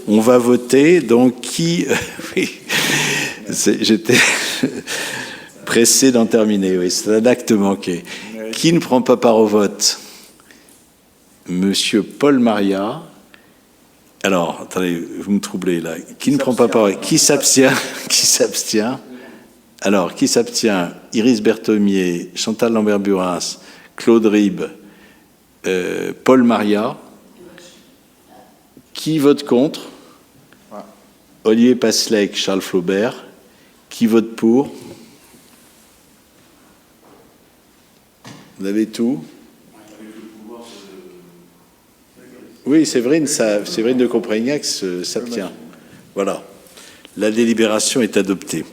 On va voter, donc qui... oui, j'étais pressé d'en terminer, oui, c'est un acte manqué. Qui ne prend pas part au vote? Monsieur Paul Maria. Alors, attendez, vous me troublez là. Qui ne prend pas part? Qui s'abstient? Qui s'abstient? Alors, qui s'abstient? Iris Berthomier, Chantal Lambert-Buras, Claude Ribes, Paul Maria. Qui vote contre? Olivier Passlec, Charles Flaubert. Qui vote pour? Vous avez tout? Oui, Séverine de Comprignac s'abstient. Voilà. La délibération est adoptée.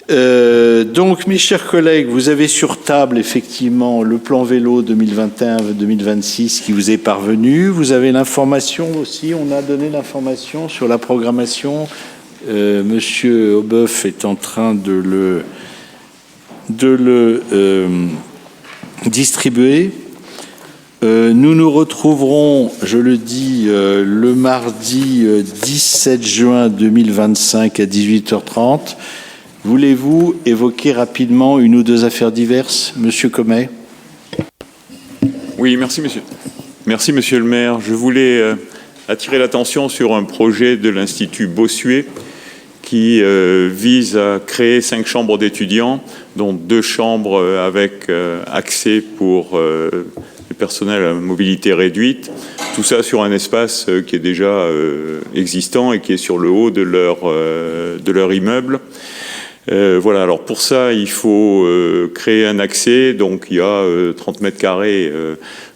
Donc, mes chers collègues, vous avez sur table, effectivement, le plan vélo 2021-2026 qui vous est parvenu. Vous avez l'information aussi, on a donné l'information sur la programmation. Monsieur Aubeuf est en train de le distribuer. Nous nous retrouverons, je le dis, le mardi 17 juin 2025 à 18h30. Voulez-vous évoquer rapidement une ou deux affaires diverses, Monsieur Comet? Oui, merci, monsieur. Merci, monsieur le maire. Je voulais attirer l'attention sur un projet de l'Institut Bossuet qui vise à créer 5 chambres d'étudiants, dont 2 chambres avec accès pour les personnel à mobilité réduite, tout ça sur un espace qui est déjà existant et qui est sur le haut de leur immeuble. Voilà, alors pour ça, il faut créer un accès, donc il y a 30 mètres carrés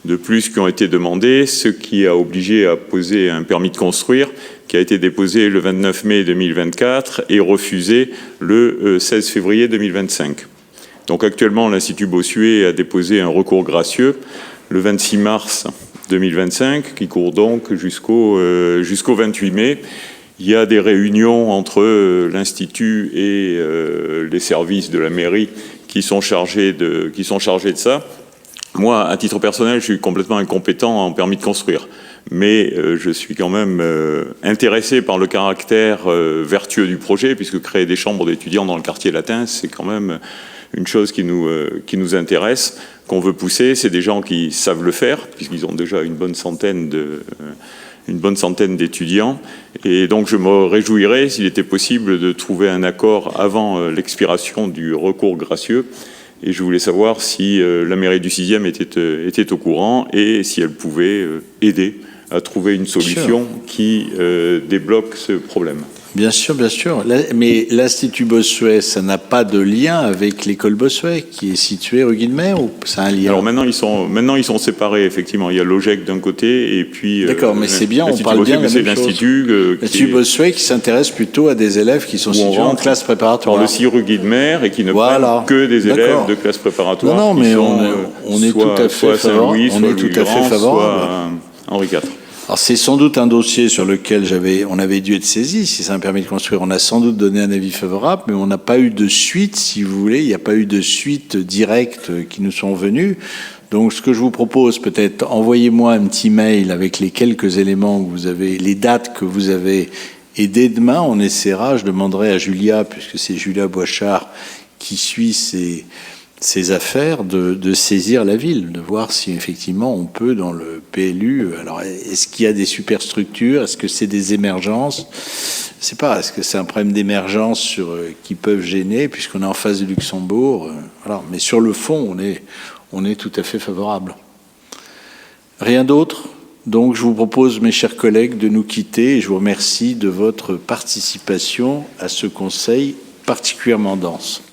de plus qui ont été demandés, ce qui a obligé à poser un permis de construire, qui a été déposé le 29 mai 2024 et refusé le 16 février 2025. Donc actuellement, l'Institut Bossuet a déposé un recours gracieux le 26 mars 2025, qui court donc jusqu'au 28 mai. Il y a des réunions entre l'Institut et les services de la mairie qui sont chargés de ça. Moi, à titre personnel, je suis complètement incompétent en permis de construire. Mais je suis quand même intéressé par le caractère vertueux du projet, puisque créer des chambres d'étudiants dans le quartier latin, c'est quand même une chose qui nous intéresse, qu'on veut pousser. C'est des gens qui savent le faire, puisqu'ils ont déjà une bonne centaine d'étudiants. Et donc je me réjouirais, s'il était possible, de trouver un accord avant l'expiration du recours gracieux. Et je voulais savoir si la mairie du 6e était au courant et si elle pouvait aider à trouver une solution qui débloque ce problème. Bien sûr, bien sûr. Mais l'Institut Bossuet, ça n'a pas de lien avec l'école Bossuet, qui est située rue Guilmer, ou ça a un lien? Alors maintenant ils sont séparés, effectivement. Il y a l'OGEC d'un côté et puis... D'accord, mais c'est bien, on parle bien de la même chose. L'Institut Bossuet qui s'intéresse plutôt à des élèves qui sont situés en classe préparatoire. Par le 6 rue Guilmer et qui ne prennent que des élèves de classe préparatoire. Non, mais on est tout à fait favorable. On est tout à fait favorable. Henri IV. Alors c'est sans doute un dossier sur lequel on avait dû être saisi. Si c'est un permis de construire, on a sans doute donné un avis favorable, mais on n'a pas eu de suite, si vous voulez. Il n'y a pas eu de suite directe qui nous sont venus. Donc ce que je vous propose, peut-être, envoyez-moi un petit mail avec les quelques éléments que vous avez, les dates que vous avez, et dès demain, on essaiera, je demanderai à Julia, puisque c'est Julia Boichard qui suit ces affaires, de saisir la ville, de voir si effectivement on peut dans le PLU. Alors est-ce qu'il y a des superstructures, est-ce que c'est des émergences? Je sais pas, est-ce que c'est un problème d'émergence qui peuvent gêner puisqu'on est en face de Luxembourg, voilà. Mais sur le fond, on est tout à fait favorable. Rien d'autre? Donc je vous propose, mes chers collègues, de nous quitter et je vous remercie de votre participation à ce conseil particulièrement dense.